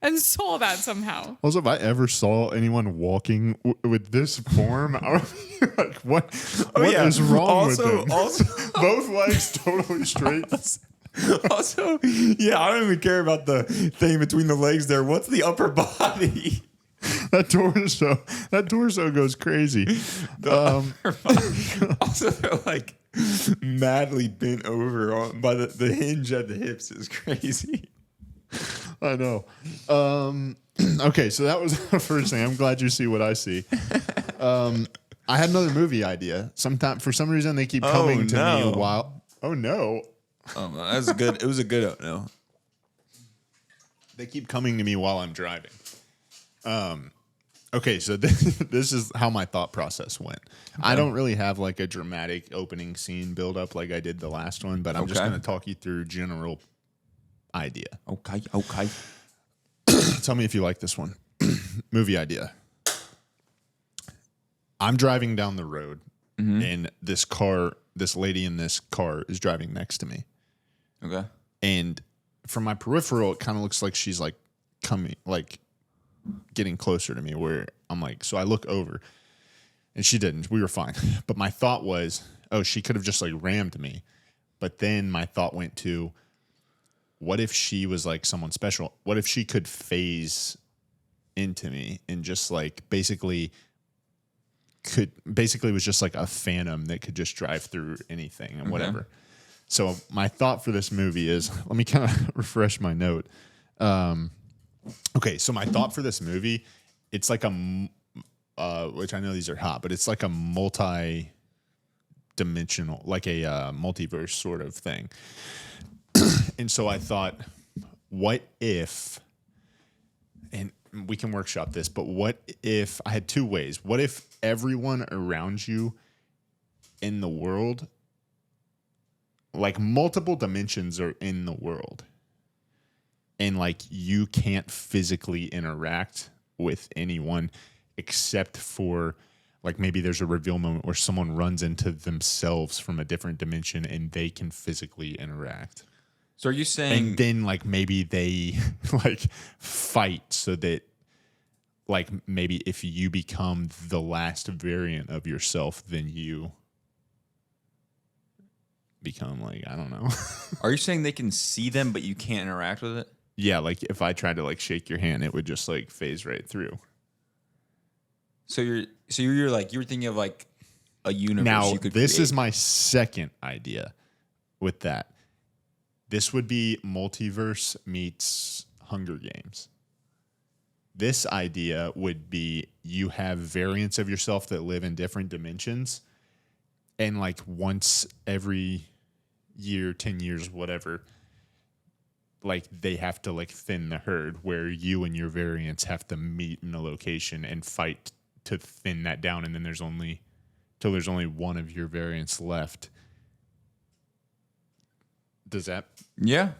and saw that somehow. Also, if I ever saw anyone walking with this form, I would be like, what is wrong with them? Also, both legs totally straight. Also, yeah, I don't even care about the thing between the legs there. What's the upper body? That torso goes crazy. Also, they're like madly bent over by the hinge at the hips is crazy. I know. Okay, so that was the first thing. I'm glad you see what I see. I had another movie idea. For some reason, they keep coming to me while. Oh no. Oh, that's good. It was a good no. They keep coming to me while I'm driving. Okay, so this is how my thought process went. Okay. I don't really have like a dramatic opening scene build up like I did the last one, but I'm just going to talk you through general idea. Okay. Tell me if you like this one. Movie idea. I'm driving down the road, and this lady in this car is driving next to me. Okay. And from my peripheral, it kind of looks like she's like coming, like getting closer to me, where I'm like, so I look over, and she didn't. We were fine. But my thought was, oh, she could have just like rammed me. But then my thought went to, what if she was like someone special? What if she could phase into me and just like basically was just like a phantom that could just drive through anything and whatever. So my thought for this movie is, let me kind of refresh my note. Okay, so my thought for this movie, it's like which I know these are hot, but it's like a multi-dimensional, like a multiverse sort of thing. And so I thought, what if, and we can workshop this, but what if I had two ways? What if everyone around you in the world, like multiple dimensions are in the world, and like you can't physically interact with anyone except for like maybe there's a reveal moment where someone runs into themselves from a different dimension and they can physically interact. So are you saying... And then like maybe they like fight so that like maybe if you become the last variant of yourself, then you become like, I don't know. Are you saying they can see them but you can't interact with it? Yeah, like if I tried to like shake your hand, it would just like phase right through. So you're thinking of like a universe now, you could this create. is my second idea with that. This would be multiverse meets Hunger Games. This idea would be you have variants of yourself that live in different dimensions, and like once every year, 10 years, whatever, like they have to like thin the herd where you and your variants have to meet in a location and fight to thin that down, and then there's only one of your variants left. Does that? Yeah.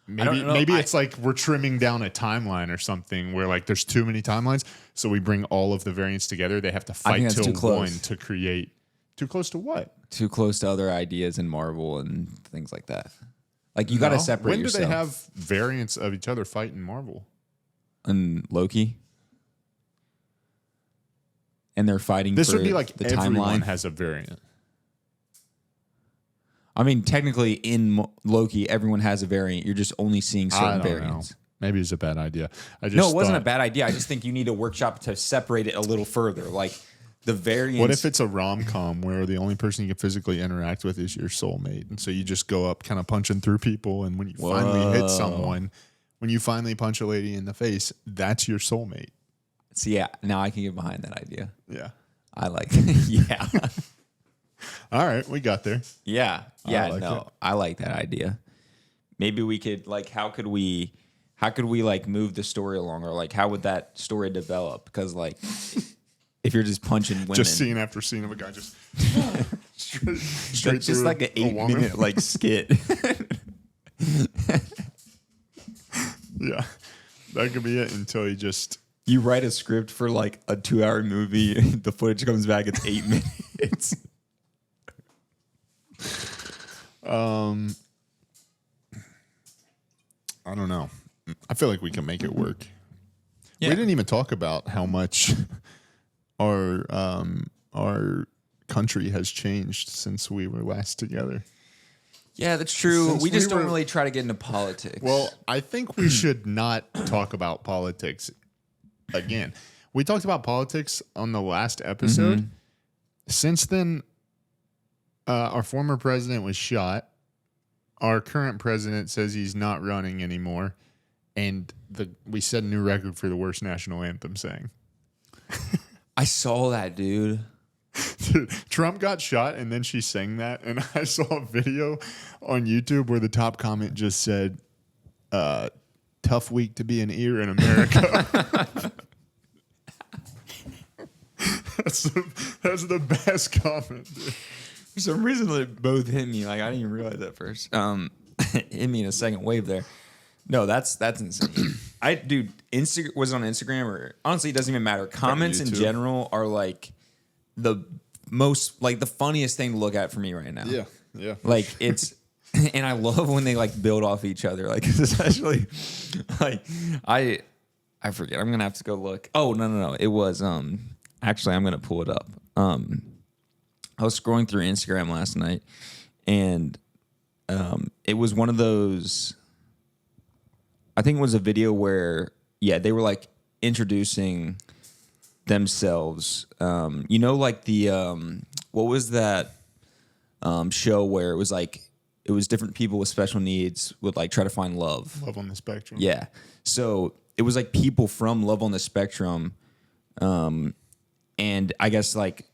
Maybe it's like we're trimming down a timeline or something where like there's too many timelines, so we bring all of the variants together. They have to fight till one to create. Too close to what? Too close to other ideas in Marvel and things like that. Like you got to separate yourself. When do they have variants of each other fight in Marvel? And Loki. And they're fighting. This for would be like the everyone timeline. has a variant. I mean, technically, in Loki, everyone has a variant. You're just only seeing certain variants. Know. Maybe it's a bad idea. No, it wasn't a bad idea. I just think you need a workshop to separate it a little further. Like the variants. What if it's a rom-com where the only person you can physically interact with is your soulmate, and so you just go up kind of punching through people, and when you finally hit someone, when you finally punch a lady in the face, that's your soulmate. So yeah, now I can get behind that idea. Yeah, I like. Yeah. All right, we got there. Yeah. I like that idea. Maybe we could like, how could we like move the story along, or like how would that story develop? Because like, if you're just punching women, just scene after scene of a guy just straight just like an 8-minute like skit. Yeah, that could be it until he just. You write a script for like a 2-hour movie. The footage comes back. It's 8 minutes. I don't know. I feel like we can make it work. Yeah. We didn't even talk about how much our country has changed since we were last together. Yeah, that's true. Since We just we don't were- really try to get into politics. Well, I think we should not talk about politics again. We talked about politics on the last episode. Mm-hmm. Since then, our former president was shot. Our current president says he's not running anymore. And we set a new record for the worst national anthem sang. I saw that, dude. Dude, Trump got shot and then she sang that. And I saw a video on YouTube where the top comment just said, tough week to be an ear in America. That's the best comment, dude. For some reason, they both hit me. Like I didn't even realize that first. Hit me in a second wave there. No, that's insane. Instagram was it on Instagram, or honestly, it doesn't even matter. Comments in general are like the most, like the funniest thing to look at for me right now. Yeah. Like it's, and I love when they like build off each other. Like especially, like I forget. I'm gonna have to go look. Oh no. It was actually I'm gonna pull it up. I was scrolling through Instagram last night, and it was one of those. I think it was a video where, they were like introducing themselves. Like the what was that show where it was like it was different people with special needs would like try to find love. Love on the Spectrum. Yeah. So it was like people from Love on the Spectrum. And I guess like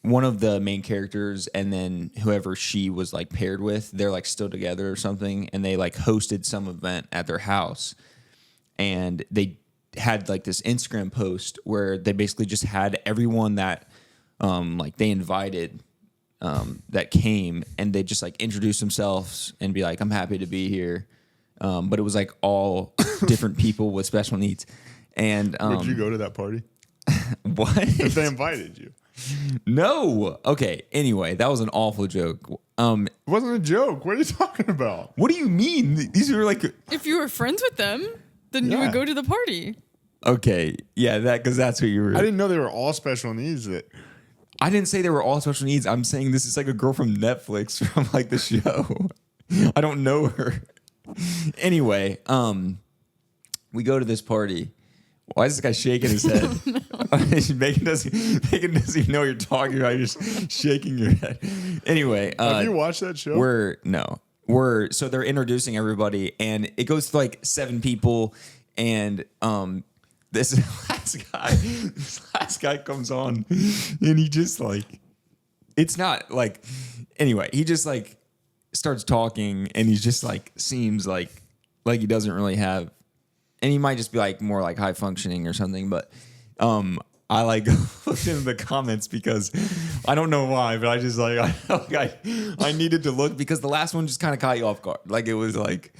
one of the main characters and then whoever she was like paired with, they're like still together or something. And they like hosted some event at their house. And they had like this Instagram post where they basically just had everyone that like they invited that came, and they just like introduce themselves and be like, I'm happy to be here. But it was like all different people with special needs. And Did you go to that party? What? If they invited you. No. Okay. Anyway, that was an awful joke. It wasn't a joke. What are you talking about? What do you mean? These are like, If you were friends with them, then you Yeah. would go to the party. okay. Yeah, because that's what you were. I didn't know they were all special needs. That I didn't say they were all special needs. I'm saying this is like a girl from Netflix from like the show. I don't know her. Anyway, we go to this party. Why is this guy shaking his head? Megan doesn't even know what you're talking about. You're just shaking your head. Anyway, have you watched that show? So they're introducing everybody, and it goes to like 7 people, and this last guy comes on, and he just like, it's not like, anyway, he just like starts talking, and he's just like seems like he doesn't really have. And he might just be like more like high functioning or something, but I like looked into the comments because I don't know why, but I just like I felt like I needed to look because the last one just kind of caught you off guard. Like it was like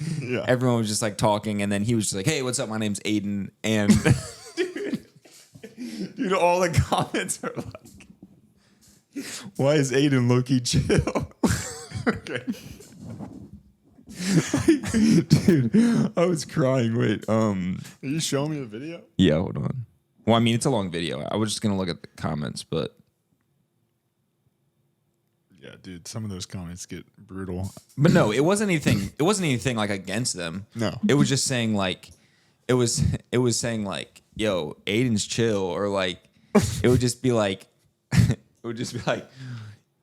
everyone was just like talking, and then he was just like, "Hey, what's up? My name's Aiden," and dude, all the comments are like, "Why is Aiden low-key chill?" Okay. Dude, I was crying. Wait, Are you showing me the video? yeah, hold on. Well, I mean, it's a long video. I was just gonna look at the comments, but Yeah, dude, some of those comments get brutal. no, it wasn't anything. It wasn't anything like against them. No. It was just saying like, it was saying like, yo, Aiden's chill, or like, it would just be like,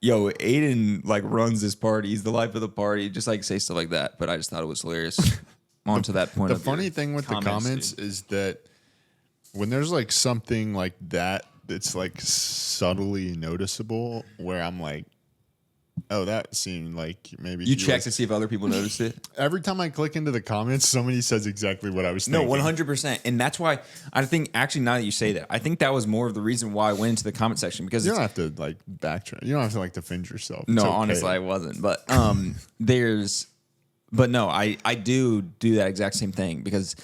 yo, Aiden like runs this party. He's the life of the party. Just like say stuff like that. But I just thought it was hilarious. On to that point. The funny thing with the comments dude. is that when there's like something like that that's like subtly noticeable, where I'm like, oh, that seemed like maybe You check to see if other people noticed it. Every time I click into the comments, somebody says exactly what I was No, thinking. 100%. And that's why I think, actually, now that you say that, I think that was more of the reason why I went into the comment section, because You don't have to like backtrack. You don't have to like defend yourself. It's no, okay. honestly, I wasn't. But but no, I do that exact same thing because,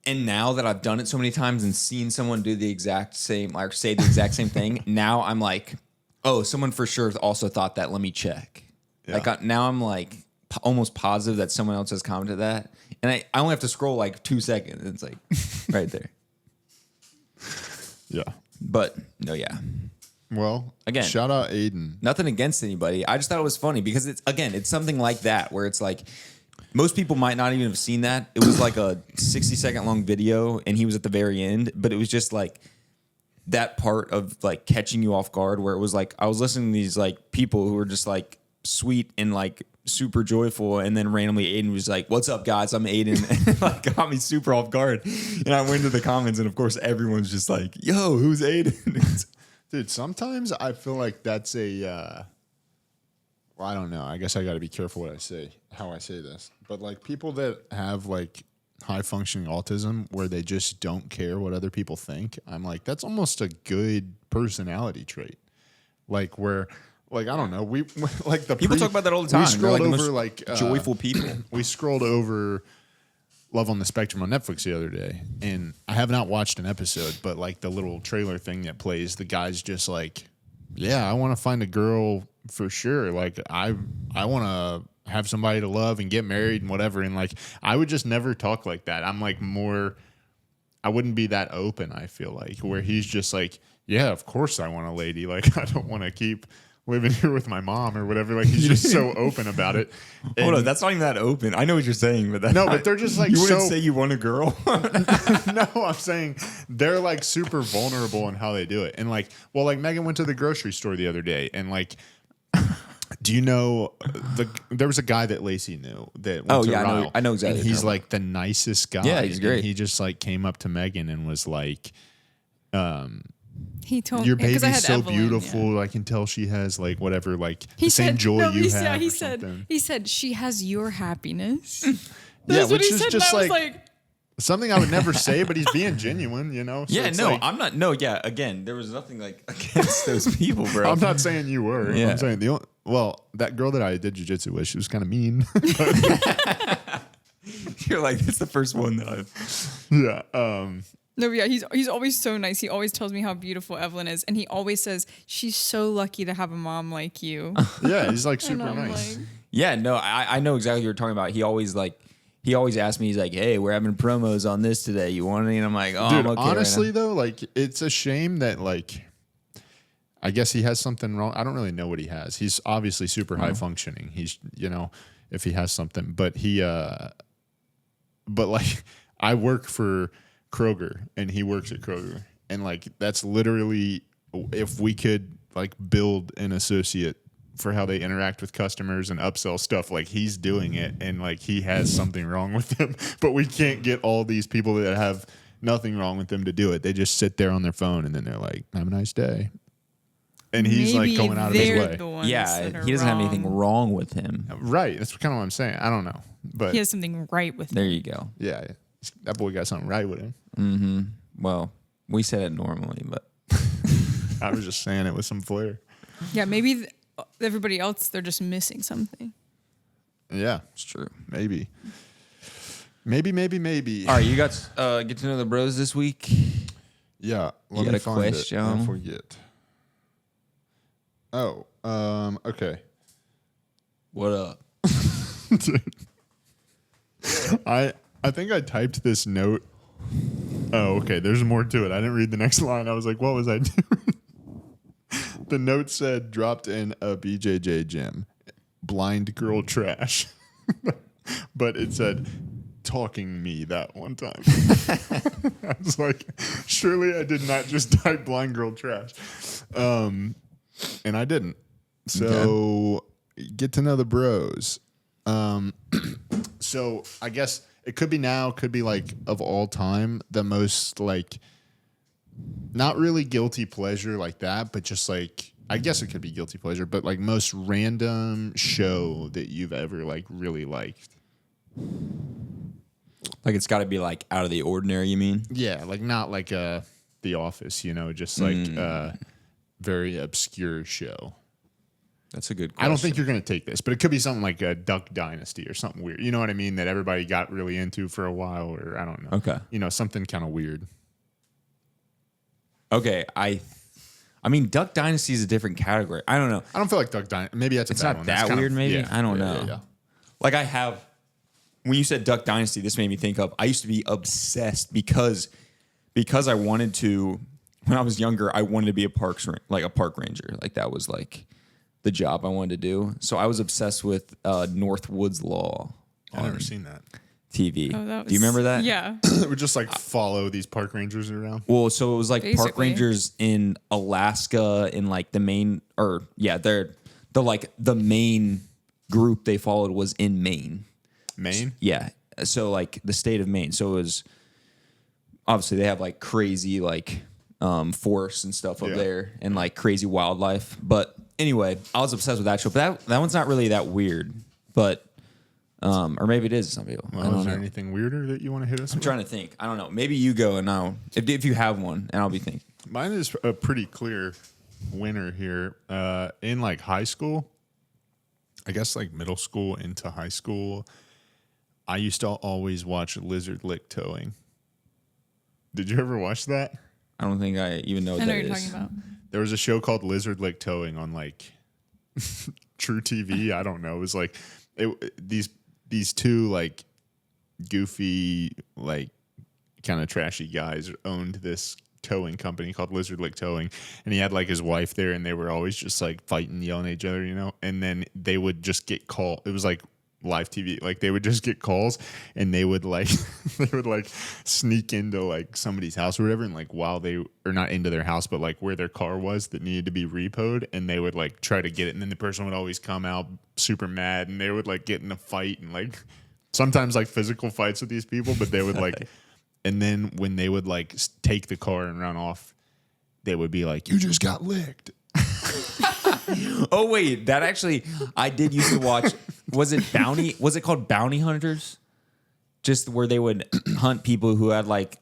and now that I've done it so many times and seen someone do the exact same, like say the exact same thing, now I'm like, oh, someone for sure also thought that. Let me check. Yeah. Like now I'm like almost positive that someone else has commented that, and I only have to scroll like 2 seconds. And it's like right there. Yeah. But no, yeah, Well, Again. shout out Aiden. nothing against anybody. I just thought it was funny because it's something like that where it's like most people might not even have seen that. It was like a 60-second long video, and he was at the very end, but it was just like that part of like catching you off guard where it was like I was listening to these like people who were just like sweet and like super joyful, and then randomly Aiden was like, "What's up, guys? I'm Aiden," and like got me super off guard. And I went to the comments, and of course everyone's just like, "Yo, who's Aiden?" Dude, sometimes I feel like that's a well, I don't know. I guess I got to be careful how I say this. But like people that have like high functioning autism where they just don't care what other people think, I'm like, that's almost a good personality trait. Like where, like, I don't know, we like the People talk about that all the time. We They're scrolled like the over most like joyful people. we scrolled over Love on the Spectrum on Netflix the other day, and I have not watched an episode, but like the little trailer thing that plays, the guy's just like, yeah, I want to find a girl for sure. Like I want to have somebody to love and get married and whatever. And like, I would just never talk like that. I'm like I wouldn't be that open. I feel like where he's just like, yeah, of course I want a lady. Like, I don't want to keep living here with my mom or whatever. Like, he's just so open about it. Hold on, that's not even that open. I know what you're saying, but No, but they're just like you wouldn't so- say you want a girl. No, I'm saying they're like super vulnerable in how they do it. And like, well, like Megan went to the grocery store the other day and like Do you know there was a guy that Lacey knew that went to Ryle, I know exactly. And he's like the nicest guy. Yeah, he's great. And he just like came up to Megan and was like, He told your me 'cause I baby's had so Evelyn, beautiful. I can tell she has like whatever, like He the same said, joy no, you he have. said, he or said, something. he said she has your happiness. Yeah, That's what which he is said, just and I was like something I would never say, but he's being genuine, you know? So Yeah, it's no, like, I'm not. No, yeah. Again, there was nothing like against those people, bro. I'm not saying you were. Yeah. I'm saying that girl that I did jujitsu with, she was kind of mean. You're like, it's the first one that I've. Yeah. No, yeah, he's always so nice. He always tells me how beautiful Evelyn is, and he always says she's so lucky to have a mom like you. Yeah, he's like And super I'm nice. like, Yeah, no, I know exactly what you're talking about. He always asked me, he's like, hey, we're having promos on this today. You want any? And I'm like, oh, Dude, I'm okay. honestly right now. though, like it's a shame that like I guess he has something wrong. I don't really know what he has. He's obviously super high functioning. He's if he has something, but but like I work for Kroger and he works at Kroger, and like that's literally if we could like build an associate for how they interact with customers and upsell stuff, like he's doing it, and like he has something wrong with them, but we can't get all these people that have nothing wrong with them to do it. They just sit there on their phone and then they're like, have a nice day. And he's like maybe going out of his they're way. the ones Yeah, that are he doesn't have anything wrong with him. Right. That's kind of what I'm saying. I don't know. But He has something right with There him. you go. yeah, that boy got something right with him. Mm-hmm. Well, we said it normally, but I was just saying it with some flair. Yeah, maybe everybody else, they're just missing something. Yeah, it's true. maybe. Maybe. All right, you got get to know the bros this week. Yeah. You got a question? I forget. Oh, okay. What up? I think I typed this note. Oh, okay. There's more to it. I didn't read the next line. I was like, what was I doing? The note said, dropped in a BJJ gym. Blind girl trash. But it said, talking me that one time. I was like, surely I did not just type blind girl trash. And I didn't. So get to know the bros. So I guess it could be now, could be like of all time, the most like not really guilty pleasure like that, but just like I guess it could be guilty pleasure, but like most random show that you've ever like really liked. Like it's got to be like out of the ordinary. You mean? Yeah, like not like The Office, just like very obscure show. That's a good question. I don't think you're going to take this, but it could be something like a Duck Dynasty or something weird. You know what I mean? That everybody got really into for a while, or I don't know. Okay. Something kind of weird. Okay, I mean, Duck Dynasty is a different category. I don't know. I don't feel like Duck Dynasty. Maybe that's a It's bad not one. that That's kind weird, of, maybe? yeah, I don't yeah, know. Yeah. Like I have, when you said Duck Dynasty, this made me think of, I used to be obsessed because I wanted to, when I was younger, I wanted to be a park ranger. Like that was like the job I wanted to do. So I was obsessed with Northwoods Law. I've never seen that. TV. Oh, Do you remember that? Yeah. It would just like follow these park rangers around. Well, so it was like park Basically. rangers in Alaska in like the main, the main group they followed was in Maine. Maine? Yeah. So like the state of Maine. So it was obviously they have like crazy like forests and stuff up Yeah. there and like crazy wildlife. But anyway, I was obsessed with that show. But that one's not really that weird. But or maybe it is to some people. I Well, don't is there know. anything weirder that you want to hit us I'm with? trying to think. I don't know. Maybe you go and I'll if you have one and I'll be thinking. Mine is a pretty clear winner here. In like high school, I guess like middle school into high school, I used to always watch Lizard Lick Towing. Did you ever watch that? I don't think I even know what I know that what you're is. talking about. There was a show called Lizard Lick Towing on like True TV. I don't know. It was like these two like goofy like kind of trashy guys owned this towing company called Lizard Lick Towing, and he had like his wife there, and they were always just like fighting, yelling at each other, and then they would just get called. It was like live TV. Like they would just get calls and they would like they would like sneak into like somebody's house or whatever, and like while they or not into their house, but like where their car was that needed to be repoed, and they would like try to get it, and then the person would always come out super mad, and they would like get in a fight and like sometimes like physical fights with these people, but they would like, and then when they would like take the car and run off, they would be like, "You just got licked." Oh wait, that actually I did used to watch. Was it called Bounty Hunters? Just where they would hunt people who had like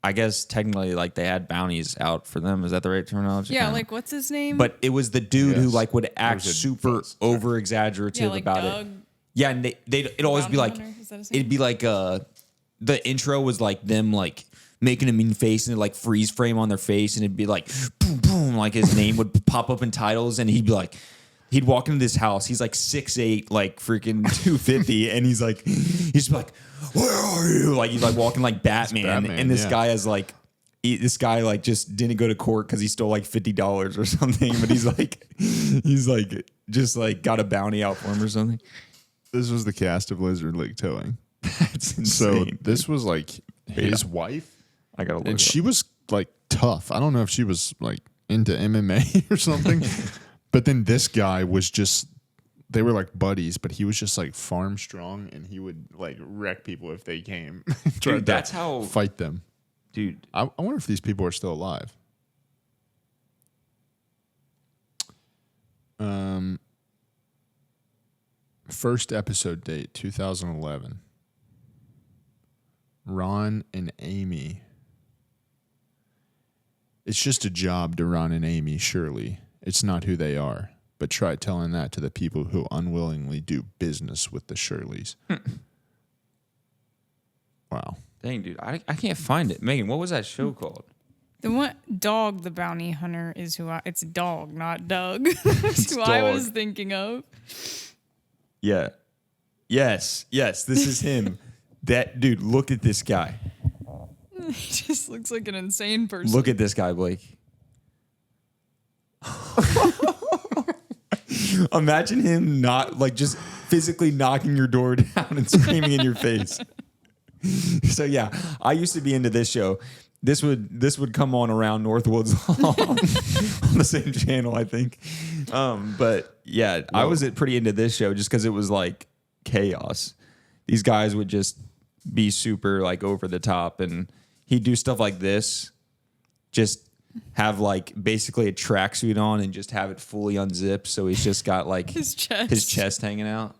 I guess technically like they had bounties out for them. Is that the right terminology? Yeah, like what's his name? But it was the dude who Yes. like would act There's a super voice. over exaggerative yeah, like about Doug. it. Yeah, and it'd always be like Bounty Hunter? Is that his name? it'd be like the intro was like them like making a mean face and like freeze frame on their face, and it'd be like boom boom, like his name would pop up in titles, and he'd be like, he'd walk into this house, he's like 6'8", like freaking 250, and he's just like, where are you? Like he's like walking like Batman, and this guy is like. This guy like just didn't go to court because he stole like $50 or something, but he's like just like got a bounty out for him or something. This was the cast of Lizard Lake Towing. That's insane. So this was like his wife, I gotta look. and it she up. was like tough. I don't know if she was like into MMA or something, but then this guy was just. They were like buddies, but he was just like farm strong, and he would like wreck people if they came. Dude, that's how fight them. dude. I wonder if these people are still alive. First episode date 2011. Ron and Amy. It's just a job to Ron and Amy, surely. It's not who they are. But try telling that to the people who unwillingly do business with the Shirleys. Wow. Dang, dude, I can't find it. Megan, what was that show called? The one Dog the Bounty Hunter is who it's Dog, not Doug. That's who I Dog. was thinking of. Yeah. Yes, this is him. That dude, look at this guy. He just looks like an insane person. Look at this guy, Blake. Imagine him not like just physically knocking your door down and screaming in your face. So yeah, I used to be into this show. This would come on around Northwoods Law on the same channel, I think. But yeah, I was pretty into this show just because it was like chaos. These guys would just be super like over the top, and he'd do stuff like this. Just have like basically a tracksuit on and just have it fully unzipped, so he's just got like his chest. his chest hanging out.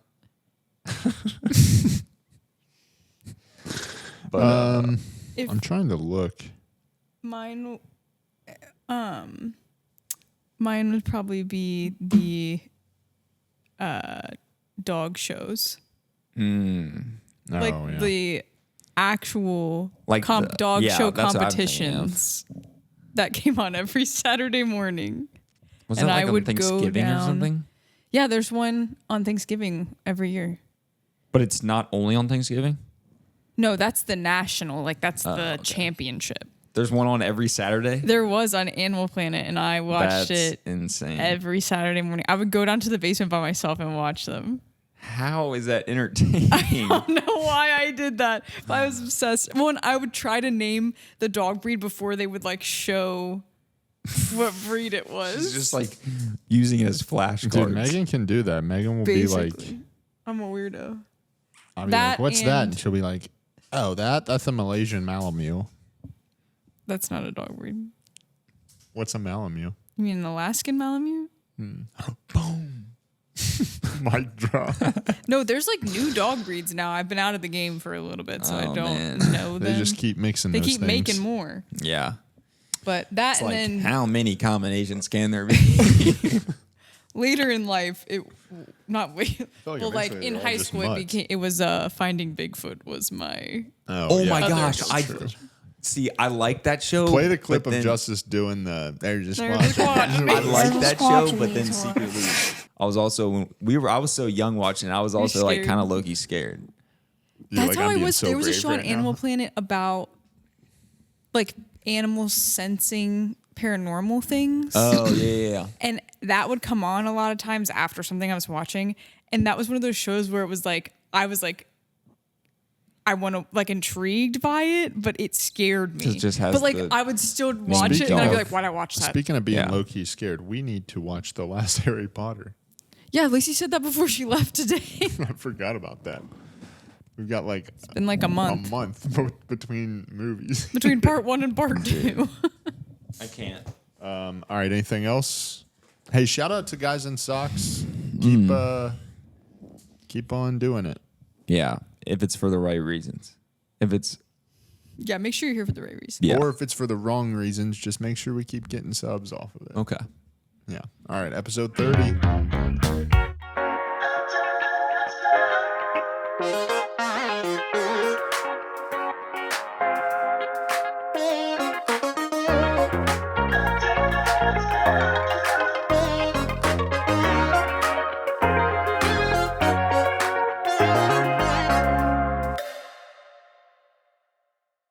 But If I'm trying to look. mine would probably be the dog shows. Like Oh, yeah. the actual Like the- dog yeah, show that's what I'm thinking of. competitions that came on every Saturday morning. was and that like I on would go Thanksgiving or down- something? Yeah, there's one on Thanksgiving every year. But it's not only on Thanksgiving. No, that's the national, like that's the okay. championship. There's one on every Saturday. There was on Animal Planet, and I watched That's it insane. every Saturday morning. I would go down to the basement by myself and watch them. How is that entertaining? I don't know why I did that, but I was obsessed. Well, and I would try to name the dog breed before they would like show what breed it was. It's just like using it as flashcards. Dude, Megan can do that. Megan will Basically. be like, I'm a weirdo. I'll be That like, what's that? and- And she'll be like, oh, that's a Malaysian Malamute. That's not a dog breed. What's a Malamute? You mean an Alaskan Malamute? Boom. Mic drop. No, there's like new dog breeds now. I've been out of the game for a little bit, so I Oh, don't man. know them. They just keep mixing They those keep things. making more. Yeah. But that It's and like, then how many combinations can there be? later in life, it not wait. like Well, like eventually in they're all high just school, mutts. it was Finding Bigfoot was my. Oh my yeah, gosh. that's I true. see. I like that show. Play the clip but of then- Justice doing the. They're just They're watching. just watching. I like They're that just show, watching but me then talk. secretly, I was so young watching it. I was also like scared. kind of low-key scared. You're That's like, how I'm I being was. so There was a brave show on right now. Animal Planet about like animal sensing paranormal things. Oh yeah. And that would come on a lot of times after something I was watching. And that was one of those shows where it was like, I was like, I want to like intrigued by it, but it scared me. It just has but like the- I would still watch it and I'd be like, why'd I watch that? Speaking of being Yeah. low-key scared, we need to watch the last Harry Potter. Yeah, Lacey said that before she left today. I forgot about that. We've got like Been like a month a month between movies. between part 1 and part 2. I can't. All right, anything else? Hey, shout out to Guys in Socks. Keep on doing it. Yeah, if it's for the right reasons. If it's Yeah, make sure you're here for the right reason. yeah. Or if it's for the wrong reasons, just make sure we keep getting subs off of it. Okay. Yeah. All right, episode 30.